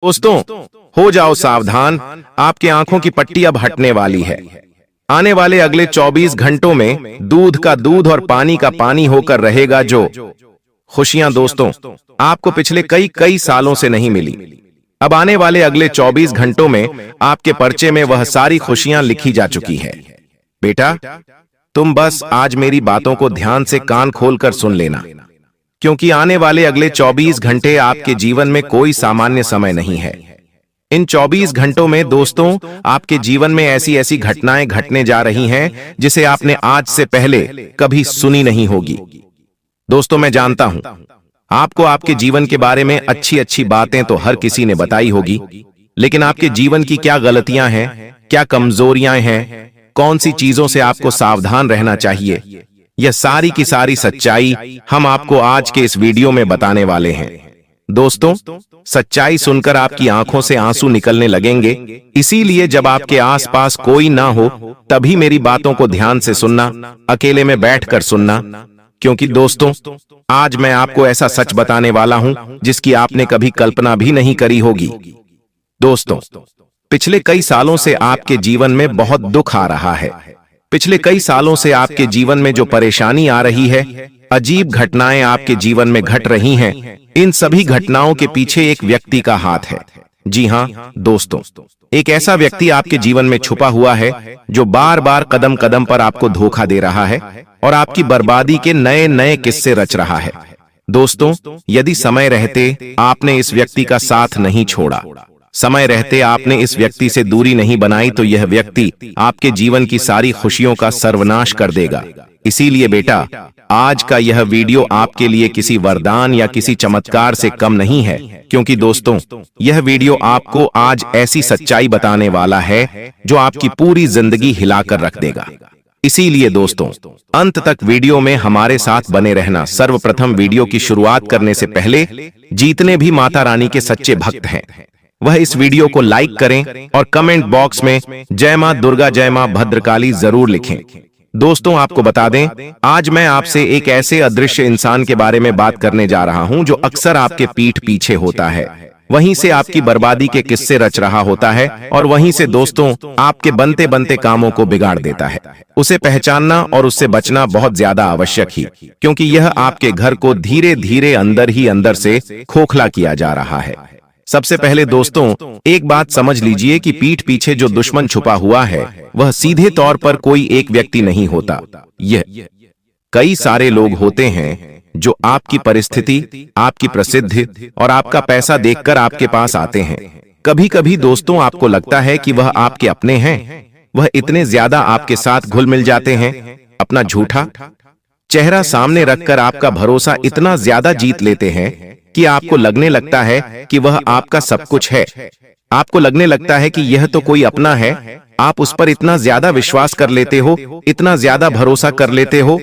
दोस्तों, हो जाओ सावधान, आपकी आंखों की पट्टी अब हटने वाली है। आने वाले अगले 24 घंटों में दूध का दूध और पानी का पानी होकर रहेगा जो खुशियां दोस्तों आपको पिछले कई सालों से नहीं मिली। अब आने वाले अगले 24 घंटों में आपके पर्चे में वह सारी खुशियां लिखी जा चुकी है। बेटा, तुम बस आज मेरी बातों को ध्यान से कान खोलकर सुन लेना, क्योंकि आने वाले अगले 24 घंटे आपके जीवन में कोई सामान्य समय नहीं है। इन 24 घंटों में दोस्तों आपके जीवन में ऐसी ऐसी घटनाएं घटने जा रही हैं जिसे आपने आज से पहले कभी सुनी नहीं होगी। दोस्तों, मैं जानता हूं आपको आपके जीवन के बारे में अच्छी अच्छी बातें तो हर किसी ने बताई होगी, लेकिन आपके जीवन की क्या गलतियां हैं, क्या कमजोरियां हैं, कौन सी चीजों से आपको सावधान रहना चाहिए, यह सारी की सारी सच्चाई हम आपको आज के इस वीडियो में बताने वाले हैं। दोस्तों, सच्चाई सुनकर आपकी आंखों से आंसू निकलने लगेंगे, इसीलिए जब आपके आसपास कोई ना हो तभी मेरी बातों को ध्यान से सुनना, अकेले में बैठकर सुनना, क्योंकि दोस्तों आज मैं आपको ऐसा सच बताने वाला हूं जिसकी आपने कभी कल्पना भी नहीं करी होगी। दोस्तों, पिछले कई सालों से आपके जीवन में बहुत दुख आ रहा है। पिछले कई सालों से आपके जीवन में जो परेशानी आ रही है, अजीब घटनाएं आपके जीवन में घट रही हैं, इन सभी घटनाओं के पीछे एक व्यक्ति का हाथ है। जी हां दोस्तों, एक ऐसा व्यक्ति आपके जीवन में छुपा हुआ है जो बार बार कदम कदम पर आपको धोखा दे रहा है और आपकी बर्बादी के नए नए किस्से रच रहा है। दोस्तों, यदि समय रहते आपने इस व्यक्ति का साथ नहीं छोड़ा, समय रहते आपने इस व्यक्ति से दूरी नहीं बनाई, तो यह व्यक्ति आपके जीवन की सारी खुशियों का सर्वनाश कर देगा। इसीलिए बेटा, आज का यह वीडियो आपके लिए किसी वरदान या किसी चमत्कार से कम नहीं है, क्योंकि दोस्तों यह वीडियो आपको आज ऐसी सच्चाई बताने वाला है जो आपकी पूरी जिंदगी हिलाकर रख देगा। इसीलिए दोस्तों अंत तक वीडियो में हमारे साथ बने रहना। सर्वप्रथम वीडियो की शुरुआत करने से पहले जितने भी माता रानी के सच्चे भक्त हैं वह इस वीडियो को लाइक करें और कमेंट बॉक्स में जय मां दुर्गा, जय मां भद्रकाली जरूर लिखें। दोस्तों, आपको बता दें, आज मैं आपसे एक ऐसे अदृश्य इंसान के बारे में बात करने जा रहा हूं जो अक्सर आपके पीठ पीछे होता है, वहीं से आपकी बर्बादी के किस्से रच रहा होता है और वहीं से दोस्तों आपके बनते बनते कामों को बिगाड़ देता है। उसे पहचानना और उससे बचना बहुत ज्यादा आवश्यक ही, क्योंकि यह आपके घर को धीरे धीरे अंदर ही अंदर से खोखला किया जा रहा है। सबसे पहले दोस्तों एक बात समझ लीजिए कि पीठ पीछे जो दुश्मन छुपा हुआ है वह सीधे तौर पर कोई एक व्यक्ति नहीं होता। यह कई सारे लोग होते हैं जो आपकी परिस्थिति, आपकी प्रसिद्धि और आपका पैसा देखकर आपके पास आते हैं। कभी कभी दोस्तों आपको लगता है कि वह आपके अपने हैं, वह इतने ज्यादा आपके साथ घुल मिल जाते हैं, अपना झूठा चेहरा सामने रखकर आपका भरोसा इतना ज्यादा जीत लेते हैं कि आपको लगने लगता है कि वह आपका सब कुछ है। आपको लगने लगता है कि यह तो कोई अपना है। आप उस पर इतना ज्यादा विश्वास कर लेते हो, इतना ज्यादा भरोसा कर लेते हो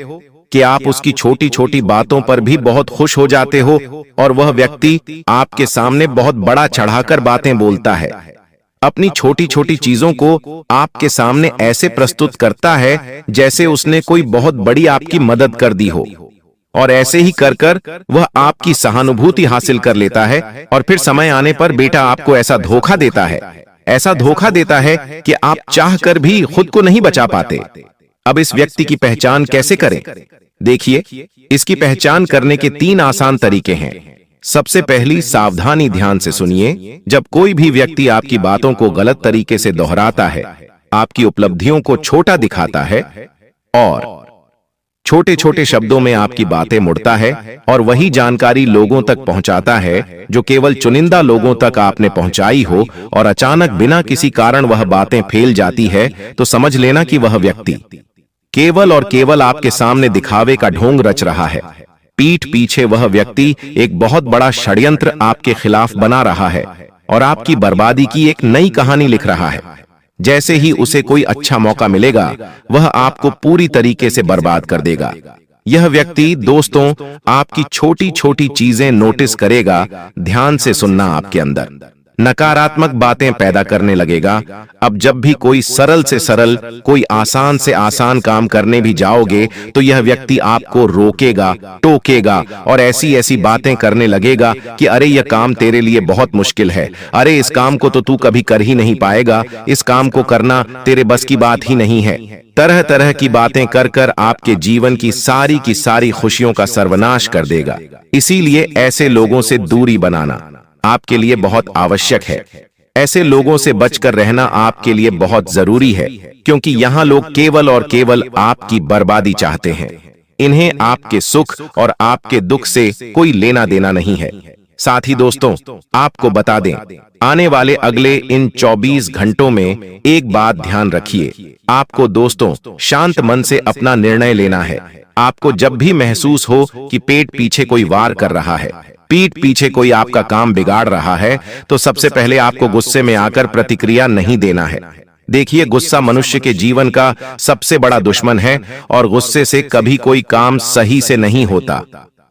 कि आप उसकी छोटी छोटी बातों पर भी बहुत खुश हो जाते हो और वह व्यक्ति आपके सामने बहुत बड़ा चढ़ाकर बातें बोलता है, अपनी छोटी छोटी चीजों को आपके सामने ऐसे प्रस्तुत करता है जैसे उसने कोई बहुत बड़ी आपकी मदद कर दी हो, और ऐसे ही कर कर वह आपकी सहानुभूति हासिल कर लेता है और फिर समय आने पर बेटा आपको ऐसा धोखा देता है, ऐसा धोखा देता है कि आप चाहकर भी खुद को नहीं बचा पाते। अब इस व्यक्ति की पहचान कैसे करें? देखिए, इसकी पहचान करने के 3 आसान तरीके हैं। सबसे पहली, सावधानी, ध्यान से सुनिए। जब कोई भी व्यक्ति आपकी बातों को गलत तरीके से दोहराता है, आपकी उपलब्धियों को छोटा दिखाता है और छोटे छोटे शब्दों में आपकी बातें मुड़ता है और वही जानकारी लोगों तक पहुंचाता है जो केवल चुनिंदा लोगों तक आपने पहुंचाई हो, और अचानक बिना किसी कारण वह बातें फैल जाती है, तो समझ लेना कि वह व्यक्ति केवल और केवल आपके सामने दिखावे का ढोंग रच रहा है। पीठ पीछे वह व्यक्ति एक बहुत बड़ा षड्यंत्र आपके खिलाफ बना रहा है और आपकी बर्बादी की एक नई कहानी लिख रहा है। जैसे ही उसे कोई अच्छा मौका मिलेगा वह आपको पूरी तरीके से बर्बाद कर देगा। यह व्यक्ति दोस्तों आपकी छोटी छोटी चीजें नोटिस करेगा। ध्यान से सुनना आपके अंदर। नकारात्मक बातें पैदा करने लगेगा। अब जब भी कोई सरल से सरल, कोई आसान से आसान काम करने भी जाओगे तो यह व्यक्ति आपको रोकेगा, टोकेगा और ऐसी ऐसी बातें करने लगेगा कि अरे यह काम तेरे लिए बहुत मुश्किल है, अरे इस काम को तो तू कभी कर ही नहीं पाएगा, इस काम को करना तेरे बस की बात ही नहीं है। तरह तरह की बातें कर कर आपके जीवन की सारी खुशियों का सर्वनाश कर देगा। इसीलिए ऐसे लोगों से दूरी बनाना आपके लिए बहुत आवश्यक है। ऐसे लोगों से बचकर रहना आपके लिए बहुत जरूरी है, क्योंकि यहाँ लोग केवल और केवल आपकी बर्बादी चाहते हैं। इन्हें आपके सुख और आपके दुख से कोई लेना देना नहीं है। साथ ही दोस्तों, आपको बता दें, आने वाले अगले इन 24 घंटों में एक बात ध्यान रखिए। आपको दोस्तों शांत मन से अपना निर्णय लेना है। आपको जब भी महसूस हो कि पेट पीछे कोई वार कर रहा है, पीठ पीछे कोई आपका काम बिगाड़ रहा है, तो सबसे पहले आपको गुस्से में आकर प्रतिक्रिया नहीं देना है। देखिए, गुस्सा मनुष्य के जीवन का सबसे बड़ा दुश्मन है और गुस्से से कभी कोई काम सही से नहीं होता।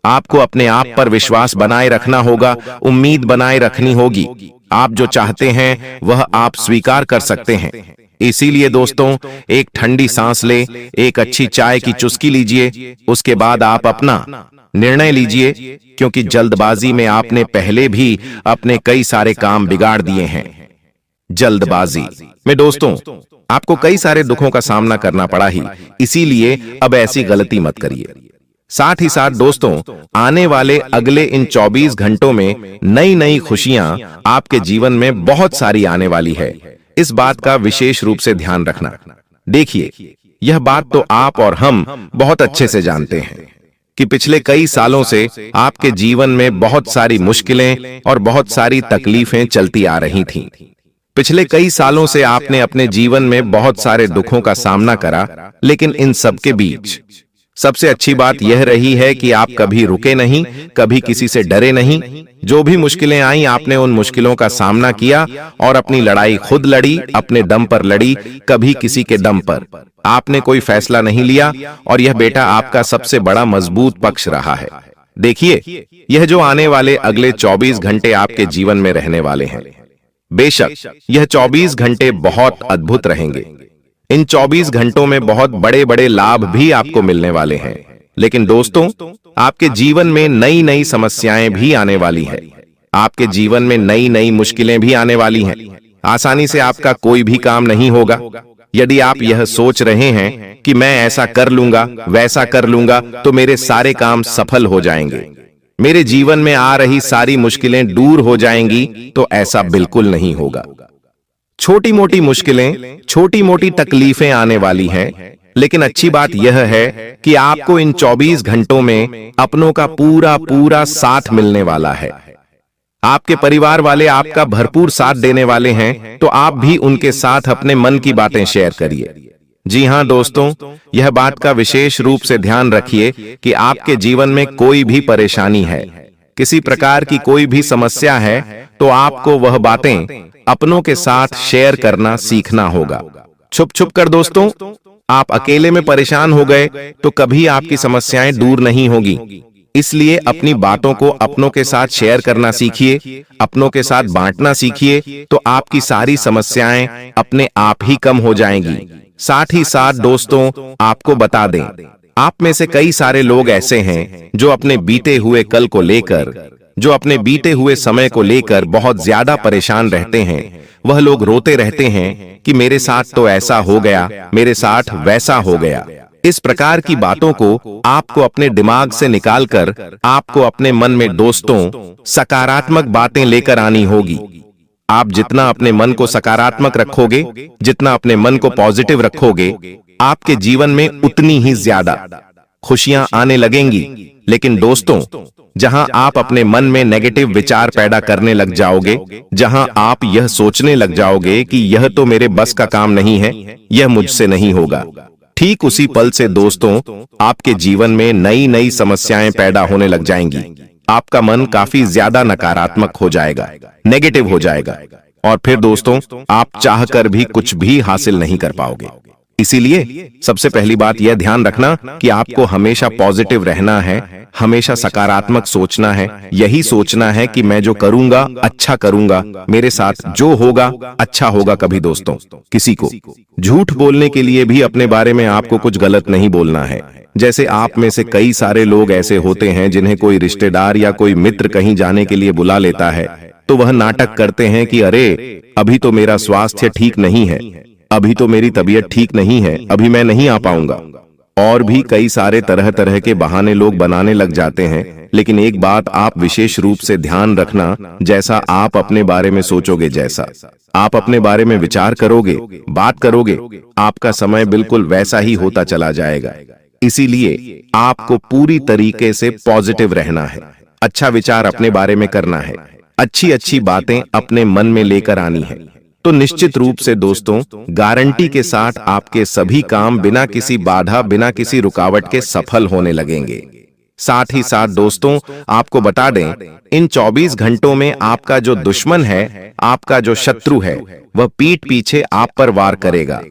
आपको अपने आप पर विश्वास बनाए रखना होगा, उम्मीद बनाए रखनी होगी। आप जो चाहते हैं वह आप स्वीकार कर सकते हैं। इसीलिए दोस्तों, एक ठंडी सांस ले, एक अच्छी चाय की चुस्की लीजिए, उसके बाद आप अपना निर्णय लीजिए, क्योंकि जल्दबाजी में आपने पहले भी अपने कई सारे काम बिगाड़ दिए हैं। जल्दबाजी में दोस्तों आपको कई सारे दुखों का सामना करना पड़ा ही, इसीलिए अब ऐसी गलती मत करिए। साथ ही साथ दोस्तों, आने वाले अगले इन 24 घंटों में नई नई खुशियां आपके जीवन में बहुत सारी आने वाली है। इस बात का विशेष रूप से ध्यान रखना। देखिए, यह बात तो आप और हम बहुत अच्छे से जानते हैं कि पिछले कई सालों से आपके जीवन में बहुत सारी मुश्किलें और बहुत सारी तकलीफें चलती आ रही थीं। पिछले कई सालों से आपने अपने जीवन में बहुत सारे दुखों का सामना करा, लेकिन इन सब के बीच सबसे अच्छी बात यह रही है कि आप कभी रुके नहीं, कभी किसी से डरे नहीं। जो भी मुश्किलें आईं, आपने उन मुश्किलों का सामना किया और अपनी लड़ाई खुद लड़ी, अपने दम पर लड़ी, कभी किसी के दम पर। आपने कोई फैसला नहीं लिया और यह बेटा आपका सबसे बड़ा मजबूत पक्ष रहा है। देखिए, यह जो आने वाले अगले 24 घंटे आपके जीवन में रहने वाले हैं, बेशक यह 24 घंटे बहुत अद्भुत रहेंगे। इन 24 घंटों में बहुत बड़े बड़े लाभ भी आपको मिलने वाले हैं, लेकिन दोस्तों आपके जीवन में नई नई समस्याएं भी आने वाली है। आपके जीवन में नई नई मुश्किलें भी आने वाली हैं। आसानी से आपका कोई भी काम नहीं होगा। यदि आप यह सोच रहे हैं कि मैं ऐसा कर लूंगा, वैसा कर लूंगा, तो मेरे सारे काम सफल हो जाएंगे, मेरे जीवन में आ रही सारी मुश्किलें दूर हो जाएंगी, तो ऐसा बिल्कुल नहीं होगा। छोटी मोटी मुश्किलें, छोटी मोटी तकलीफें आने वाली हैं, लेकिन अच्छी बात यह है कि आपको इन 24 घंटों में अपनों का पूरा पूरा साथ मिलने वाला है। आपके परिवार वाले आपका भरपूर साथ देने वाले हैं, तो आप भी उनके साथ अपने मन की बातें शेयर करिए। जी हां दोस्तों, यह बात का विशेष रूप से ध्यान रखिए कि आपके जीवन में कोई भी परेशानी है, किसी प्रकार की कोई भी समस्या है, तो आपको वह बातें अपनों के साथ शेयर करना सीखना होगा। छुप छुप कर दोस्तों, आप अकेले में परेशान हो गए तो कभी आपकी समस्याएं दूर नहीं होगी। इसलिए अपनी बातों को अपनों के साथ शेयर करना सीखिए, अपनों के साथ बांटना सीखिए, तो आपकी सारी समस्याएं अपने आप ही कम हो जाएंगी। साथ ही साथ दोस्तों, आपको बता दें, आप में से कई सारे लोग ऐसे हैं जो अपने बीते हुए कल को लेकर, जो अपने बीते हुए समय को लेकर बहुत ज्यादा परेशान रहते हैं। वह लोग रोते रहते हैं कि मेरे साथ तो ऐसा हो गया, मेरे साथ वैसा हो गया। इस प्रकार की बातों को आपको अपने दिमाग से निकालकर आपको अपने मन में दोस्तों सकारात्मक बातें लेकर आनी होगी। आप जितना अपने मन को सकारात्मक रखोगे, जितना अपने मन को पॉजिटिव रखोगे, आपके जीवन में उतनी ही ज्यादा खुशियां आने लगेंगी। लेकिन दोस्तों, जहां आप अपने मन में नेगेटिव विचार पैदा करने लग जाओगे, जहां आप यह सोचने लग जाओगे कि यह तो मेरे बस का काम नहीं है, यह मुझसे नहीं होगा, ठीक उसी पल से दोस्तों आपके जीवन में नई नई समस्याएं पैदा होने लग जाएंगी। आपका मन काफी ज्यादा नकारात्मक हो जाएगा, नेगेटिव हो जाएगा, और फिर दोस्तों आप चाहकर भी कुछ भी हासिल नहीं कर पाओगे। इसीलिए सबसे पहली बात यह ध्यान रखना कि आपको हमेशा पॉजिटिव रहना है, हमेशा सकारात्मक सोचना है। यही सोचना है कि मैं जो करूंगा अच्छा करूंगा, मेरे साथ जो होगा अच्छा होगा। कभी दोस्तों किसी को झूठ बोलने के लिए भी अपने बारे में आपको कुछ गलत नहीं बोलना है। जैसे आप में से कई सारे लोग ऐसे होते हैं जिन्हें कोई रिश्तेदार या कोई मित्र कहीं जाने के लिए बुला लेता है, तो वह नाटक करते हैं कि अरे अभी तो मेरा स्वास्थ्य ठीक नहीं है, अभी तो मेरी तबीयत ठीक नहीं है, अभी मैं नहीं आ पाऊंगा। और भी कई सारे तरह तरह के बहाने लोग बनाने लग जाते हैं। लेकिन एक बात आप विशेष रूप से ध्यान रखना, जैसा आप अपने बारे में सोचोगे, जैसा आप अपने बारे में विचार करोगे, बात करोगे, आपका समय बिल्कुल वैसा ही होता चला जाएगा। इसीलिए आपको पूरी तरीके से पॉजिटिव रहना है, अच्छा विचार अपने बारे में करना है, अच्छी अच्छी बातें अपने मन में लेकर आनी है। तो निश्चित रूप से दोस्तों गारंटी के साथ आपके सभी काम बिना किसी बाधा, बिना किसी रुकावट के सफल होने लगेंगे। साथ ही साथ दोस्तों आपको बता दें, इन 24 घंटों में आपका जो दुश्मन है, आपका जो शत्रु है, वह पीठ पीछे आप पर वार करेगा।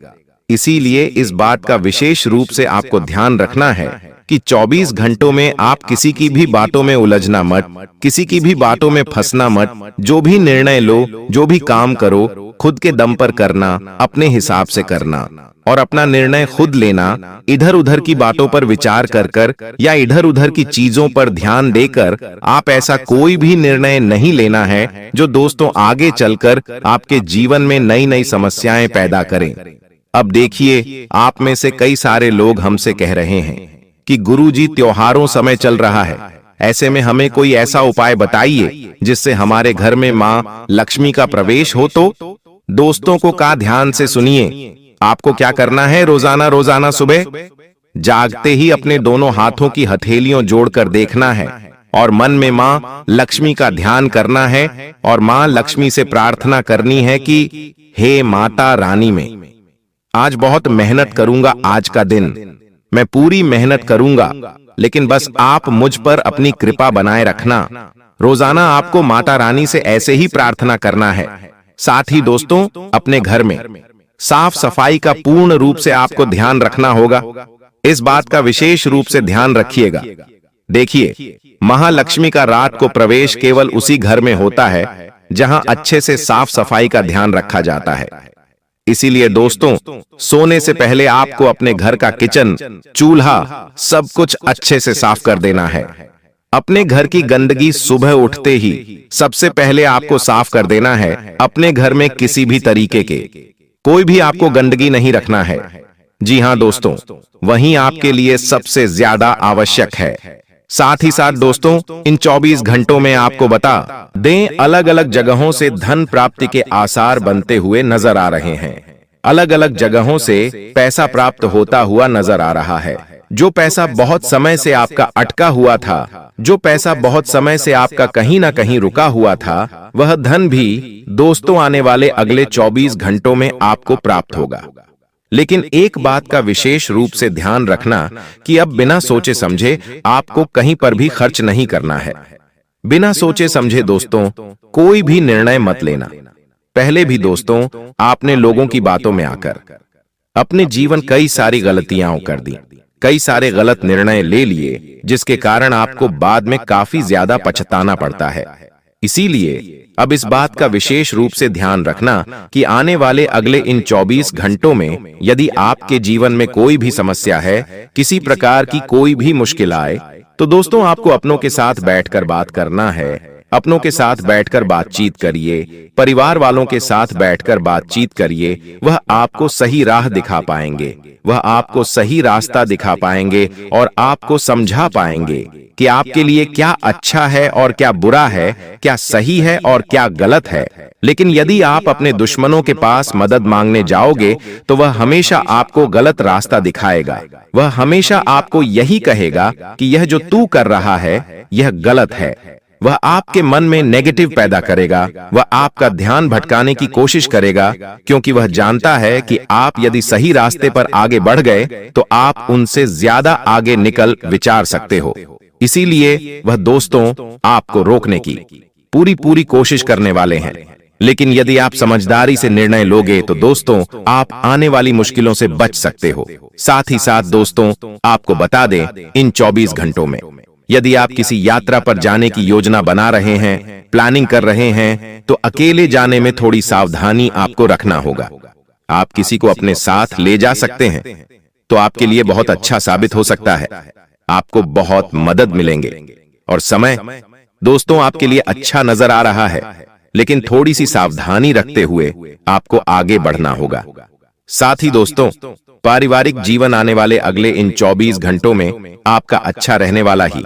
इसीलिए इस बात का विशेष रूप से आपको ध्यान रखना है कि 24 घंटों में आप किसी की भी बातों में उलझना मत, किसी की भी बातों में फंसना मत। जो भी निर्णय लो, जो भी काम करो, खुद के दम पर करना, अपने हिसाब से करना और अपना निर्णय खुद लेना। इधर उधर की बातों पर विचार कर या इधर उधर की चीजों पर ध्यान देकर आप ऐसा कोई भी निर्णय नहीं लेना है जो दोस्तों आगे चलकर आपके जीवन में नई नई समस्याएं पैदा करें। अब देखिए, आप में से कई सारे लोग हमसे कह रहे हैं कि गुरुजी त्योहारों समय चल रहा है, ऐसे में हमें कोई ऐसा उपाय बताइए जिससे हमारे घर में माँ लक्ष्मी का प्रवेश हो। तो दोस्तों को का ध्यान से सुनिए। आपको क्या करना है, रोजाना रोजाना सुबह जागते ही अपने दोनों हाथों की हथेलियों जोड़कर देखना है और मन में माँ लक्ष्मी का ध्यान करना है और माँ लक्ष्मी से प्रार्थना करनी है कि हे माता रानी, में आज बहुत मेहनत करूंगा, आज का दिन मैं पूरी मेहनत करूंगा, लेकिन बस आप मुझ पर अपनी कृपा बनाए रखना। रोजाना आपको माता रानी से ऐसे ही प्रार्थना करना है। साथ ही दोस्तों अपने घर में साफ सफाई का पूर्ण रूप से आपको ध्यान रखना होगा। इस बात का विशेष रूप से ध्यान रखिएगा। देखिए, महालक्ष्मी का रात को प्रवेश केवल उसी घर में होता है जहां अच्छे से साफ सफाई का ध्यान रखा जाता है। इसीलिए दोस्तों सोने से पहले आपको अपने घर का किचन, चूल्हा सब कुछ अच्छे से साफ कर देना है। अपने घर की गंदगी सुबह उठते ही सबसे पहले आपको साफ कर देना है। अपने घर में किसी भी तरीके के कोई भी आपको गंदगी नहीं रखना है। जी हां दोस्तों, वही आपके लिए सबसे ज्यादा आवश्यक है। साथ ही साथ दोस्तों इन 24 घंटों में आपको बता दें, अलग अलग जगहों से धन प्राप्ति के आसार बनते हुए नजर आ रहे हैं। अलग अलग जगहों से पैसा प्राप्त होता हुआ नजर आ रहा है। जो पैसा बहुत समय से आपका अटका हुआ था, जो पैसा बहुत समय से आपका कहीं ना कहीं रुका हुआ था, वह धन भी दोस्तों आने वाले अगले 24 घंटों में आपको प्राप्त होगा। लेकिन एक बात का विशेष रूप से ध्यान रखना कि अब बिना सोचे समझे आपको कहीं पर भी खर्च नहीं करना है। बिना सोचे समझे दोस्तों कोई भी निर्णय मत लेना। पहले भी दोस्तों आपने लोगों की बातों में आकर अपने जीवन कई सारी गलतियां कर दी, कई सारे गलत निर्णय ले लिए, जिसके कारण आपको बाद में काफी ज्यादा पछताना पड़ता है। इसीलिए अब इस बात का विशेष रूप से ध्यान रखना कि आने वाले अगले इन 24 घंटों में यदि आपके जीवन में कोई भी समस्या है, किसी प्रकार की कोई भी मुश्किल आए, तो दोस्तों आपको अपनों के साथ बैठकर बात करना है। अपनों के साथ बैठकर बातचीत करिए, परिवार वालों के साथ बैठकर बातचीत करिए। वह आपको सही राह दिखा पाएंगे, वह आपको सही रास्ता दिखा पाएंगे और आपको समझा पाएंगे कि आपके लिए क्या अच्छा है और क्या बुरा है, क्या सही है और क्या गलत है। लेकिन यदि आप अपने दुश्मनों के पास मदद मांगने जाओगे तो वह हमेशा आपको गलत रास्ता दिखाएगा। वह हमेशा आपको यही कहेगा कि यह जो तू कर रहा है यह गलत है। वह आपके मन में नेगेटिव पैदा करेगा, वह आपका ध्यान भटकाने की कोशिश करेगा, क्योंकि वह जानता है कि आप यदि सही रास्ते पर आगे बढ़ गए तो आप उनसे ज्यादा आगे निकल विचार सकते हो। इसीलिए वह दोस्तों आपको रोकने की पूरी कोशिश करने वाले हैं। लेकिन यदि आप समझदारी से निर्णय लोगे तो दोस्तों आप आने वाली मुश्किलों से बच सकते हो। साथ ही साथ दोस्तों आपको बता दें, इन 24 घंटों में यदि आप किसी यात्रा पर जाने की योजना बना रहे हैं, प्लानिंग कर रहे हैं, तो अकेले जाने में थोड़ी सावधानी आपको रखना होगा। आप किसी को अपने साथ ले जा सकते हैं तो आपके लिए बहुत अच्छा साबित हो सकता है, आपको बहुत मदद मिलेंगे। और समय दोस्तों आपके लिए अच्छा नजर आ रहा है, लेकिन थोड़ी सी सावधानी रखते हुए आपको आगे बढ़ना होगा। साथ ही दोस्तों पारिवारिक जीवन आने वाले अगले इन 24 घंटों में आपका अच्छा रहने वाला ही।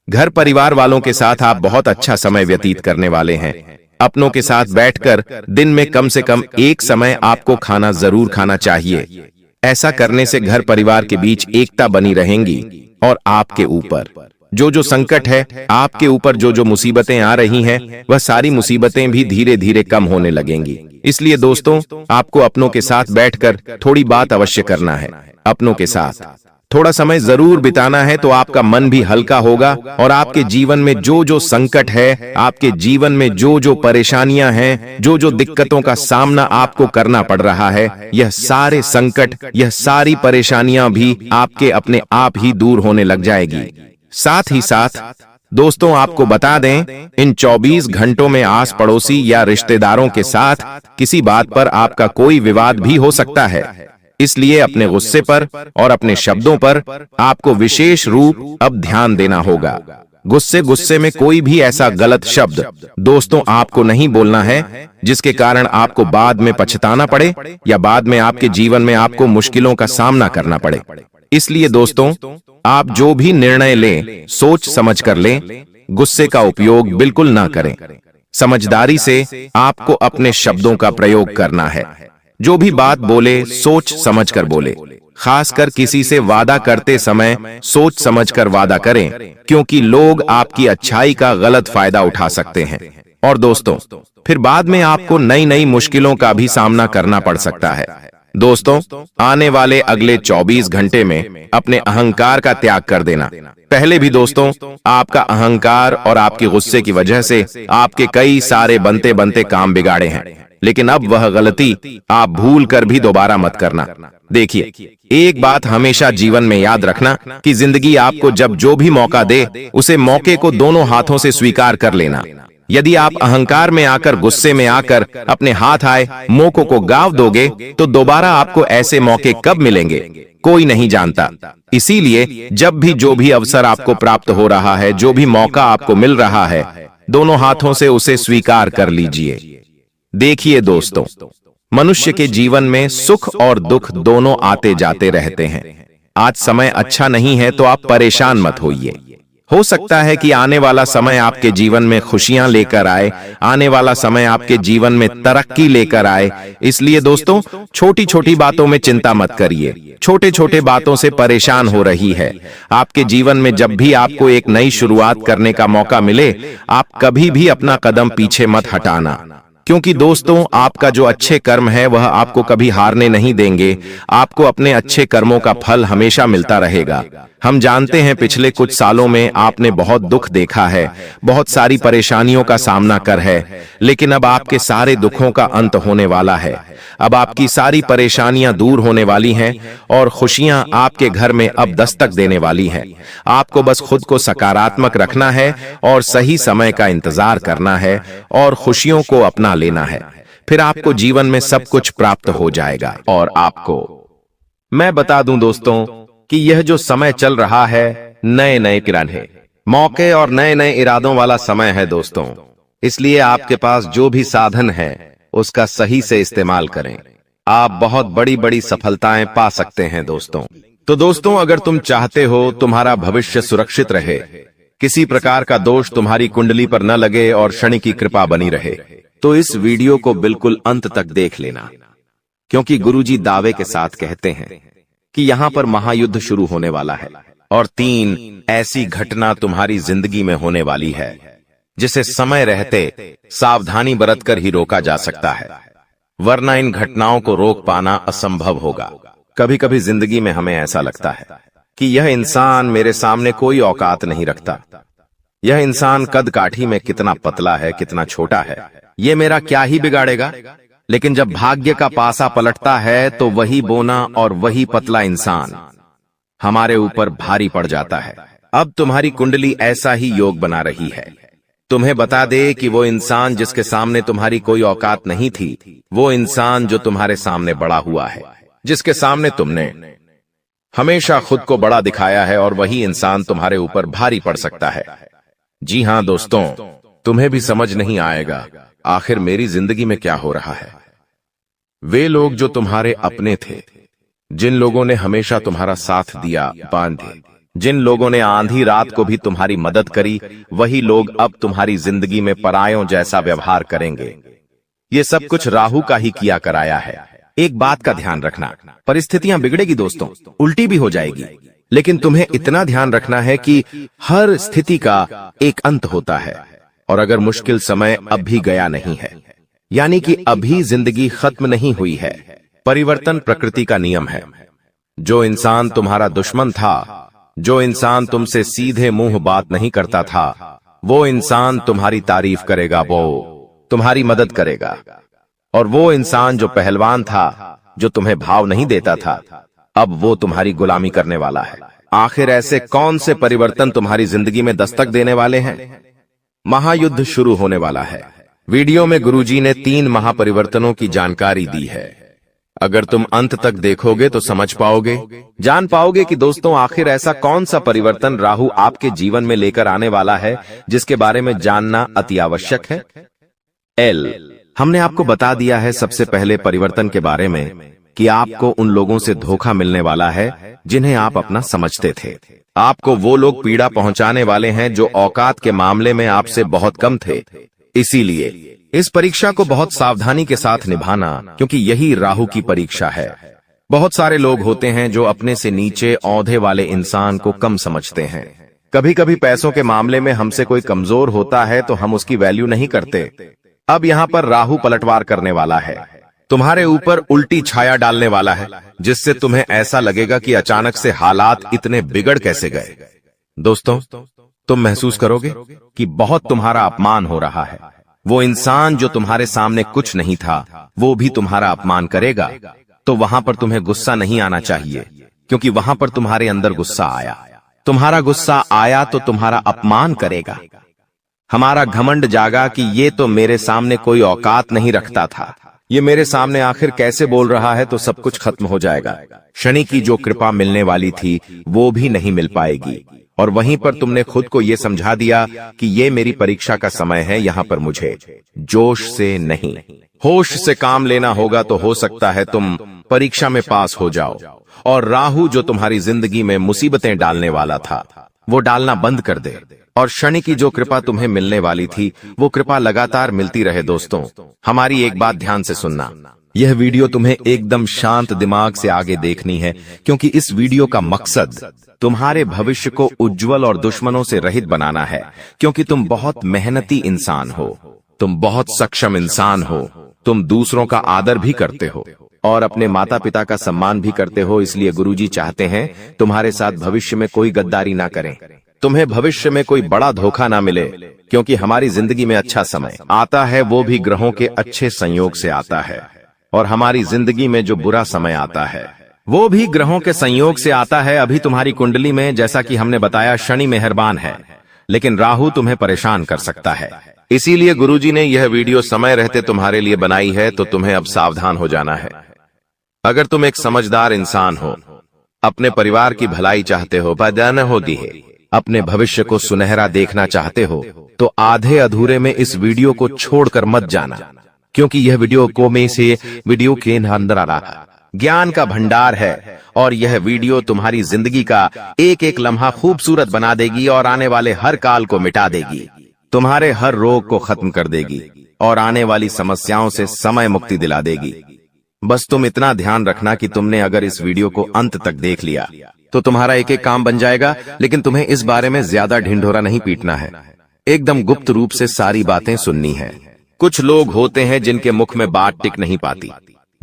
घर परिवार वालों के साथ आप बहुत अच्छा समय व्यतीत करने वाले हैं। अपनों के साथ बैठकर दिन में कम से कम एक समय आपको खाना जरूर खाना चाहिए। ऐसा करने से घर परिवार के बीच एकता बनी रहेंगी और आपके ऊपर जो संकट है, आपके ऊपर जो मुसीबतें आ रही हैं, वह सारी मुसीबतें भी धीरे धीरे कम होने लगेंगी। इसलिए दोस्तों आपको अपनों के साथ बैठकर थोड़ी बात अवश्य करना है। अपनों के साथ थोड़ा समय जरूर बिताना है तो आपका मन भी हल्का होगा और आपके जीवन में जो संकट है, आपके जीवन में जो परेशानियां हैं, जो दिक्कतों का सामना आपको करना पड़ रहा है, यह सारे संकट, यह सारी परेशानियां भी आपके अपने आप ही दूर होने लग जाएगी। साथ ही साथ दोस्तों आपको बता दें, इन 24 घंटों में आस पड़ोसी या रिश्तेदारों के साथ किसी बात पर आपका कोई विवाद भी हो सकता है। इसलिए अपने गुस्से पर और अपने शब्दों पर आपको विशेष रूप अब ध्यान देना होगा। गुस्से में कोई भी ऐसा गलत शब्द दोस्तों आपको नहीं बोलना है जिसके कारण आपको बाद में पछताना पड़े या बाद में आपके जीवन में आपको मुश्किलों का सामना करना पड़े। इसलिए दोस्तों आप जो भी निर्णय लें सोच समझ कर लें, गुस्से का उपयोग बिल्कुल ना करें। समझदारी से आपको अपने शब्दों का प्रयोग करना है। जो भी बात बोले सोच समझ कर बोले। खासकर किसी से वादा करते समय सोच समझ कर वादा करें, क्योंकि लोग आपकी अच्छाई का गलत फायदा उठा सकते हैं और दोस्तों फिर बाद में आपको नई मुश्किलों का भी सामना करना पड़ सकता है। दोस्तों आने वाले अगले 24 घंटे में अपने अहंकार का त्याग कर देना। पहले भी दोस्तों आपका अहंकार और आपके गुस्से की वजह से आपके कई सारे बनते काम बिगाड़े हैं, लेकिन अब वह गलती आप भूल कर भी दोबारा मत करना। देखिए, एक बात हमेशा जीवन में याद रखना कि जिंदगी आपको जब जो भी मौका दे, उसे मौके को दोनों हाथों से स्वीकार कर लेना। यदि आप अहंकार में आकर, गुस्से में आकर अपने हाथ आए मौकों को गाँव दोगे तो दोबारा आपको ऐसे मौके कब मिलेंगे कोई नहीं जानता। इसीलिए जब भी जो भी अवसर आपको प्राप्त हो रहा है, जो भी मौका आपको मिल रहा है, दोनों हाथों से उसे स्वीकार कर लीजिए। देखिए दोस्तों, मनुष्य के जीवन में सुख और दुख दोनों आते जाते रहते हैं। आज समय अच्छा नहीं है तो आप परेशान मत होइए। हो सकता है कि आने वाला समय आपके जीवन में खुशियां लेकर आए, आने वाला समय आपके जीवन में तरक्की लेकर आए। इसलिए दोस्तों छोटी बातों में चिंता मत करिए, छोटे बातों से परेशान हो रही है। आपके जीवन में जब भी आपको एक नई शुरुआत करने का मौका मिले, आप कभी भी अपना कदम पीछे मत हटाना, क्योंकि दोस्तों आपका जो अच्छे कर्म है वह आपको कभी हारने नहीं देंगे। आपको अपने अच्छे कर्मों का फल हमेशा मिलता रहेगा। हम जानते हैं पिछले कुछ सालों में आपने बहुत दुख देखा है, बहुत सारी परेशानियों का सामना कर है, लेकिन अब आपके सारे दुखों का अंत होने वाला है। अब आपकी सारी परेशानियां दूर होने वाली हैं और खुशियां आपके घर में अब दस्तक देने वाली हैं। आपको बस खुद को सकारात्मक रखना है और सही समय का इंतजार करना है और खुशियों को अपना लेना है। फिर आपको जीवन में सब कुछ प्राप्त हो जाएगा। और आपको मैं बता दूं दोस्तों कि यह जो समय चल रहा है नए किराने मौके और नए इरादों वाला समय है दोस्तों। इसलिए आपके पास जो भी साधन है उसका सही से इस्तेमाल करें। आप बहुत बड़ी सफलताएं पा सकते हैं दोस्तों। तो दोस्तों अगर तुम चाहते हो तुम्हारा भविष्य सुरक्षित रहे, किसी प्रकार का दोष तुम्हारी कुंडली पर न लगे और शनि की कृपा बनी रहे, तो इस वीडियो को बिल्कुल अंत तक देख लेना, क्योंकि गुरुजी दावे के साथ कहते हैं कि यहाँ पर महायुद्ध शुरू होने वाला है और 3 ऐसी घटना तुम्हारी जिंदगी में होने वाली है जिसे समय रहते सावधानी बरतकर ही रोका जा सकता है, वरना इन घटनाओं को रोक पाना असंभव होगा। कभी कभी जिंदगी में हमें ऐसा लगता है कि यह इंसान मेरे सामने कोई औकात नहीं रखता, यह इंसान कद काठी में कितना पतला है, कितना छोटा है, ये मेरा क्या ही बिगाड़ेगा। लेकिन जब भाग्य का पासा पलटता है तो वही बोना और वही पतला इंसान हमारे ऊपर भारी पड़ जाता है। अब तुम्हारी कुंडली ऐसा ही योग बना रही है। तुम्हें बता दे कि वो इंसान जिसके सामने तुम्हारी कोई औकात नहीं थी, वो इंसान जो तुम्हारे सामने बड़ा हुआ है, जिसके सामने तुमने हमेशा खुद को बड़ा दिखाया है, और वही इंसान तुम्हारे ऊपर भारी पड़ सकता है। जी हां दोस्तों, तुम्हें भी समझ नहीं आएगा आखिर मेरी जिंदगी में क्या हो रहा है। वे लोग जो तुम्हारे अपने थे, जिन लोगों ने हमेशा तुम्हारा साथ दिया, बांधे, जिन लोगों ने आंधी रात को भी तुम्हारी मदद करी, वही लोग अब तुम्हारी जिंदगी में परायों जैसा व्यवहार करेंगे। ये सब कुछ राहु का ही किया कराया है। एक बात का ध्यान रखना, परिस्थितियां बिगड़ेगी दोस्तों, उल्टी भी हो जाएगी, लेकिन तुम्हें इतना ध्यान रखना है कि हर स्थिति का एक अंत होता है। और अगर मुश्किल समय अब भी गया नहीं है, यानी कि अभी जिंदगी खत्म नहीं हुई है, परिवर्तन प्रकृति का नियम है। जो इंसान तुम्हारा दुश्मन था, जो इंसान तुमसे सीधे मुंह बात नहीं करता था, वो इंसान तुम्हारी तारीफ करेगा, वो तुम्हारी मदद करेगा। और वो इंसान जो पहलवान था, जो तुम्हें भाव नहीं देता था, अब वो तुम्हारी गुलामी करने वाला है। आखिर ऐसे कौन से परिवर्तन तुम्हारी जिंदगी में दस्तक देने वाले हैं? महायुद्ध शुरू होने वाला है। वीडियो में गुरुजी ने 3 महापरिवर्तनों की जानकारी दी है। अगर तुम अंत तक देखोगे तो समझ पाओगे, जान पाओगे कि दोस्तों आखिर ऐसा कौन सा परिवर्तन राहु आपके जीवन में लेकर आने वाला है, जिसके बारे में जानना अति आवश्यक है। हमने आपको बता दिया है सबसे पहले परिवर्तन के बारे में कि आपको उन लोगों से धोखा मिलने वाला है जिन्हें आप अपना समझते थे। आपको वो लोग पीड़ा पहुंचाने वाले हैं जो औकात के मामले में आपसे बहुत कम थे। इसीलिए इस परीक्षा को बहुत सावधानी के साथ निभाना, क्योंकि यही राहु की परीक्षा है। बहुत सारे लोग होते हैं जो अपने से नीचे औंधे वाले इंसान को कम समझते हैं। कभी कभी पैसों के मामले में हमसे कोई कमजोर होता है तो हम उसकी वैल्यू नहीं करते। अब यहाँ पर राहु पलटवार करने वाला है, तुम्हारे ऊपर उल्टी छाया डालने वाला है, जिससे तुम्हें ऐसा लगेगा कि अचानक से हालात इतने बिगड़ कैसे गए। दोस्तों, तुम महसूस करोगे कि बहुत तुम्हारा अपमान हो रहा है। वो इंसान जो तुम्हारे सामने कुछ नहीं था, वो भी तुम्हारा अपमान करेगा। तो वहां पर तुम्हें गुस्सा नहीं आना चाहिए, क्योंकि वहां पर तुम्हारे अंदर गुस्सा आया। तुम्हारा गुस्सा आया तो तुम्हारा अपमान करेगा। हमारा घमंड जागा कि ये तो मेरे सामने कोई औकात नहीं रखता था, ये मेरे सामने आखिर कैसे बोल रहा है, तो सब कुछ खत्म हो जाएगा। शनि की जो कृपा मिलने वाली थी वो भी नहीं मिल पाएगी। और वहीं पर तुमने खुद को ये समझा दिया कि ये मेरी परीक्षा का समय है, यहाँ पर मुझे जोश से नहीं होश से काम लेना होगा। तो हो सकता है तुम परीक्षा में पास हो जाओ और राहु जो तुम्हारी जिंदगी में मुसीबतें डालने वाला था वो डालना बंद कर दे, और शनि की जो कृपा तुम्हें मिलने वाली थी वो कृपा लगातार मिलती रहे। दोस्तों, हमारी एक बात ध्यान से सुनना, यह वीडियो तुम्हें एकदम शांत दिमाग से आगे देखनी है, क्योंकि इस वीडियो का मकसद तुम्हारे भविष्य को उज्जवल और दुश्मनों से रहित बनाना है। क्योंकि तुम बहुत मेहनती इंसान हो, तुम बहुत सक्षम इंसान हो, तुम दूसरों का आदर भी करते हो और अपने माता पिता का सम्मान भी करते हो। इसलिए गुरुजी चाहते हैं तुम्हारे साथ भविष्य में कोई गद्दारी ना करें, तुम्हें भविष्य में कोई बड़ा धोखा ना मिले। क्योंकि हमारी जिंदगी में अच्छा समय आता है वो भी ग्रहों के अच्छे संयोग से आता है, और हमारी जिंदगी में जो बुरा समय आता है वो भी ग्रहों के संयोग से आता है। अभी तुम्हारी कुंडली में जैसा कि हमने बताया शनि मेहरबान है, लेकिन राहु तुम्हें परेशान कर सकता है। इसीलिए गुरुजी ने यह वीडियो समय रहते तुम्हारे लिए बनाई है, तो तुम्हें अब सावधान हो जाना है। अगर तुम एक समझदार इंसान हो, अपने परिवार की भलाई चाहते हो, पैदा हो दी है, अपने भविष्य को सुनहरा देखना चाहते हो, तो आधे अधूरे में इस वीडियो को छोड़कर मत जाना। क्योंकि यह वीडियो के अंदर आ रहा ज्ञान का भंडार है, और यह वीडियो तुम्हारी जिंदगी का एक एक लम्हा खूबसूरत बना देगी और आने वाले हर काल को मिटा देगी, तुम्हारे हर रोग को खत्म कर देगी और आने वाली समस्याओं से समय मुक्ति दिला देगी। बस तुम इतना ध्यान रखना कि तुमने अगर इस वीडियो को अंत तक देख लिया तो तुम्हारा एक एक काम बन जाएगा। लेकिन तुम्हें इस बारे में ज्यादा ढिंढोरा नहीं पीटना है, एकदम गुप्त रूप से सारी बातें सुननी है। कुछ लोग होते हैं जिनके मुख में बात टिक नहीं पाती।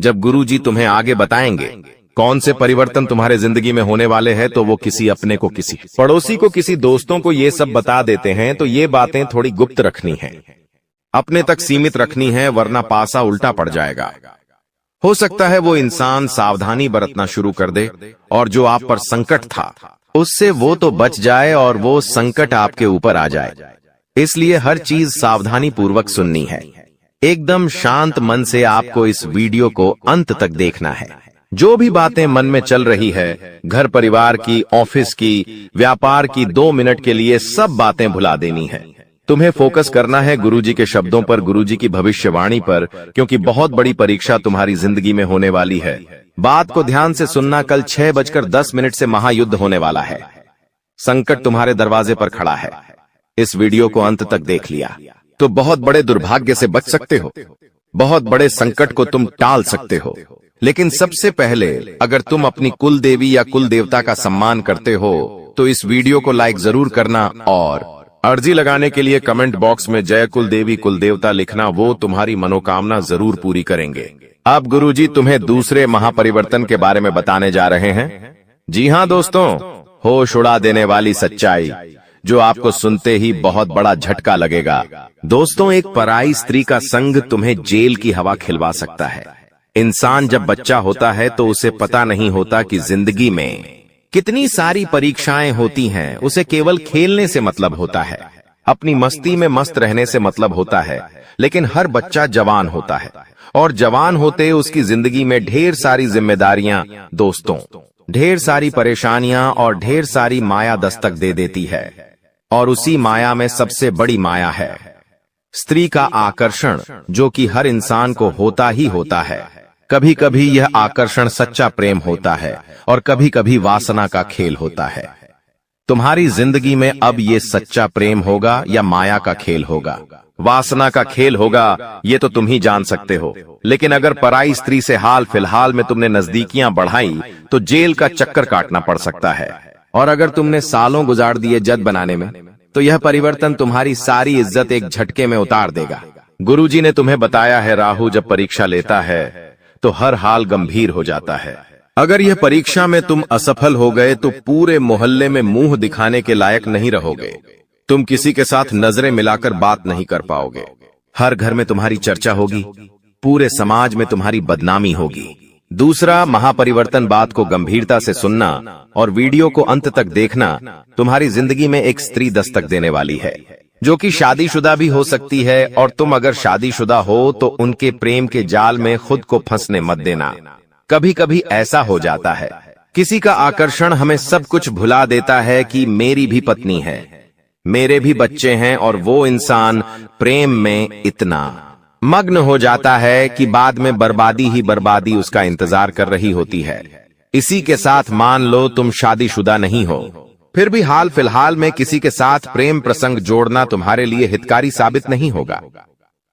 जब गुरुजी तुम्हें आगे बताएंगे कौन से परिवर्तन तुम्हारे जिंदगी में होने वाले हैं, तो वो किसी अपने को, किसी पड़ोसी को, किसी दोस्तों को ये सब बता देते हैं, तो ये बातें थोड़ी गुप्त रखनी है, अपने तक सीमित रखनी है, वरना पासा उल्टा पड़ जाएगा। हो सकता है वो इंसान सावधानी बरतना शुरू कर दे और जो आप पर संकट था उससे वो तो बच जाए और वो संकट आपके ऊपर आ जाए। इसलिए हर चीज सावधानी पूर्वक सुननी है। एकदम शांत मन से आपको इस वीडियो को अंत तक देखना है। जो भी बातें मन में चल रही है, घर परिवार की, ऑफिस की, व्यापार की, 2 मिनट के लिए सब बातें भुला देनी है। तुम्हें फोकस करना है गुरुजी के शब्दों पर, गुरुजी की भविष्यवाणी पर, क्योंकि बहुत बड़ी परीक्षा तुम्हारी जिंदगी में होने वाली है। बात को ध्यान से सुनना। कल 6:10 से महायुद्ध होने वाला है। संकट तुम्हारे दरवाजे पर खड़ा है। इस वीडियो को अंत तक देख लिया तो बहुत बड़े दुर्भाग्य से बच सकते हो, बहुत बड़े संकट को तुम टाल सकते हो। लेकिन सबसे पहले, अगर तुम अपनी कुल देवी या कुल देवता का सम्मान करते हो तो इस वीडियो को लाइक जरूर करना और अर्जी लगाने के लिए कमेंट बॉक्स में जय कुल देवी कुल देवता लिखना। वो तुम्हारी मनोकामना जरूर पूरी करेंगे। अब गुरुजी तुम्हें दूसरे महापरिवर्तन के बारे में बताने जा रहे हैं। जी हाँ दोस्तों, होश उड़ा देने वाली सच्चाई जो आपको सुनते ही बहुत बड़ा झटका लगेगा। दोस्तों, एक पराई स्त्री का संग तुम्हें जेल की हवा खिलवा सकता है। इंसान जब बच्चा होता है तो उसे पता नहीं होता कि जिंदगी में कितनी सारी परीक्षाएं होती हैं। उसे केवल खेलने से मतलब होता है, अपनी मस्ती में मस्त रहने से मतलब होता है। लेकिन हर बच्चा जवान होता है और जवान होते उसकी जिंदगी में ढेर सारी जिम्मेदारियां, दोस्तों, ढेर सारी परेशानियां और ढेर सारी माया दस्तक दे देती है। और उसी माया में सबसे बड़ी माया है स्त्री का आकर्षण, जो कि हर इंसान को होता ही होता है। कभी कभी यह आकर्षण सच्चा प्रेम होता है और कभी कभी वासना का खेल होता है। तुम्हारी जिंदगी में अब ये सच्चा प्रेम होगा या माया का खेल होगा, वासना का खेल होगा, ये तो तुम ही जान सकते हो। लेकिन अगर पराई स्त्री से हाल फिलहाल में तुमने नजदीकियां बढ़ाई तो जेल का चक्कर काटना पड़ सकता है। और अगर तुमने सालों गुजार दिए जद बनाने में, तो यह परिवर्तन तुम्हारी सारी इज्जत एक झटके में उतार देगा। गुरुजी ने तुम्हें बताया है, राहु जब परीक्षा लेता है तो हर हाल गंभीर हो जाता है। अगर यह परीक्षा में तुम असफल हो गए तो पूरे मोहल्ले में मुंह दिखाने के लायक नहीं रहोगे। तुम किसी के साथ नजरें मिलाकर बात नहीं कर पाओगे। हर घर में तुम्हारी चर्चा होगी, पूरे समाज में तुम्हारी बदनामी होगी। दूसरा महापरिवर्तन, बात को गंभीरता से सुनना और वीडियो को अंत तक देखना। तुम्हारी जिंदगी में एक स्त्री दस्तक देने वाली है जो कि शादीशुदा भी हो सकती है। और तुम अगर शादीशुदा हो तो उनके प्रेम के जाल में खुद को फंसने मत देना। कभी कभी ऐसा हो जाता है, किसी का आकर्षण हमें सब कुछ भुला देता है कि मेरी भी पत्नी है, मेरे भी बच्चे हैं, और वो इंसान प्रेम में इतना मग्न हो जाता है कि बाद में बर्बादी ही बर्बादी उसका इंतजार कर रही होती है। इसी के साथ मान लो तुम शादीशुदा नहीं हो, फिर भी हाल फिलहाल में किसी के साथ प्रेम प्रसंग जोड़ना तुम्हारे लिए हितकारी साबित नहीं होगा।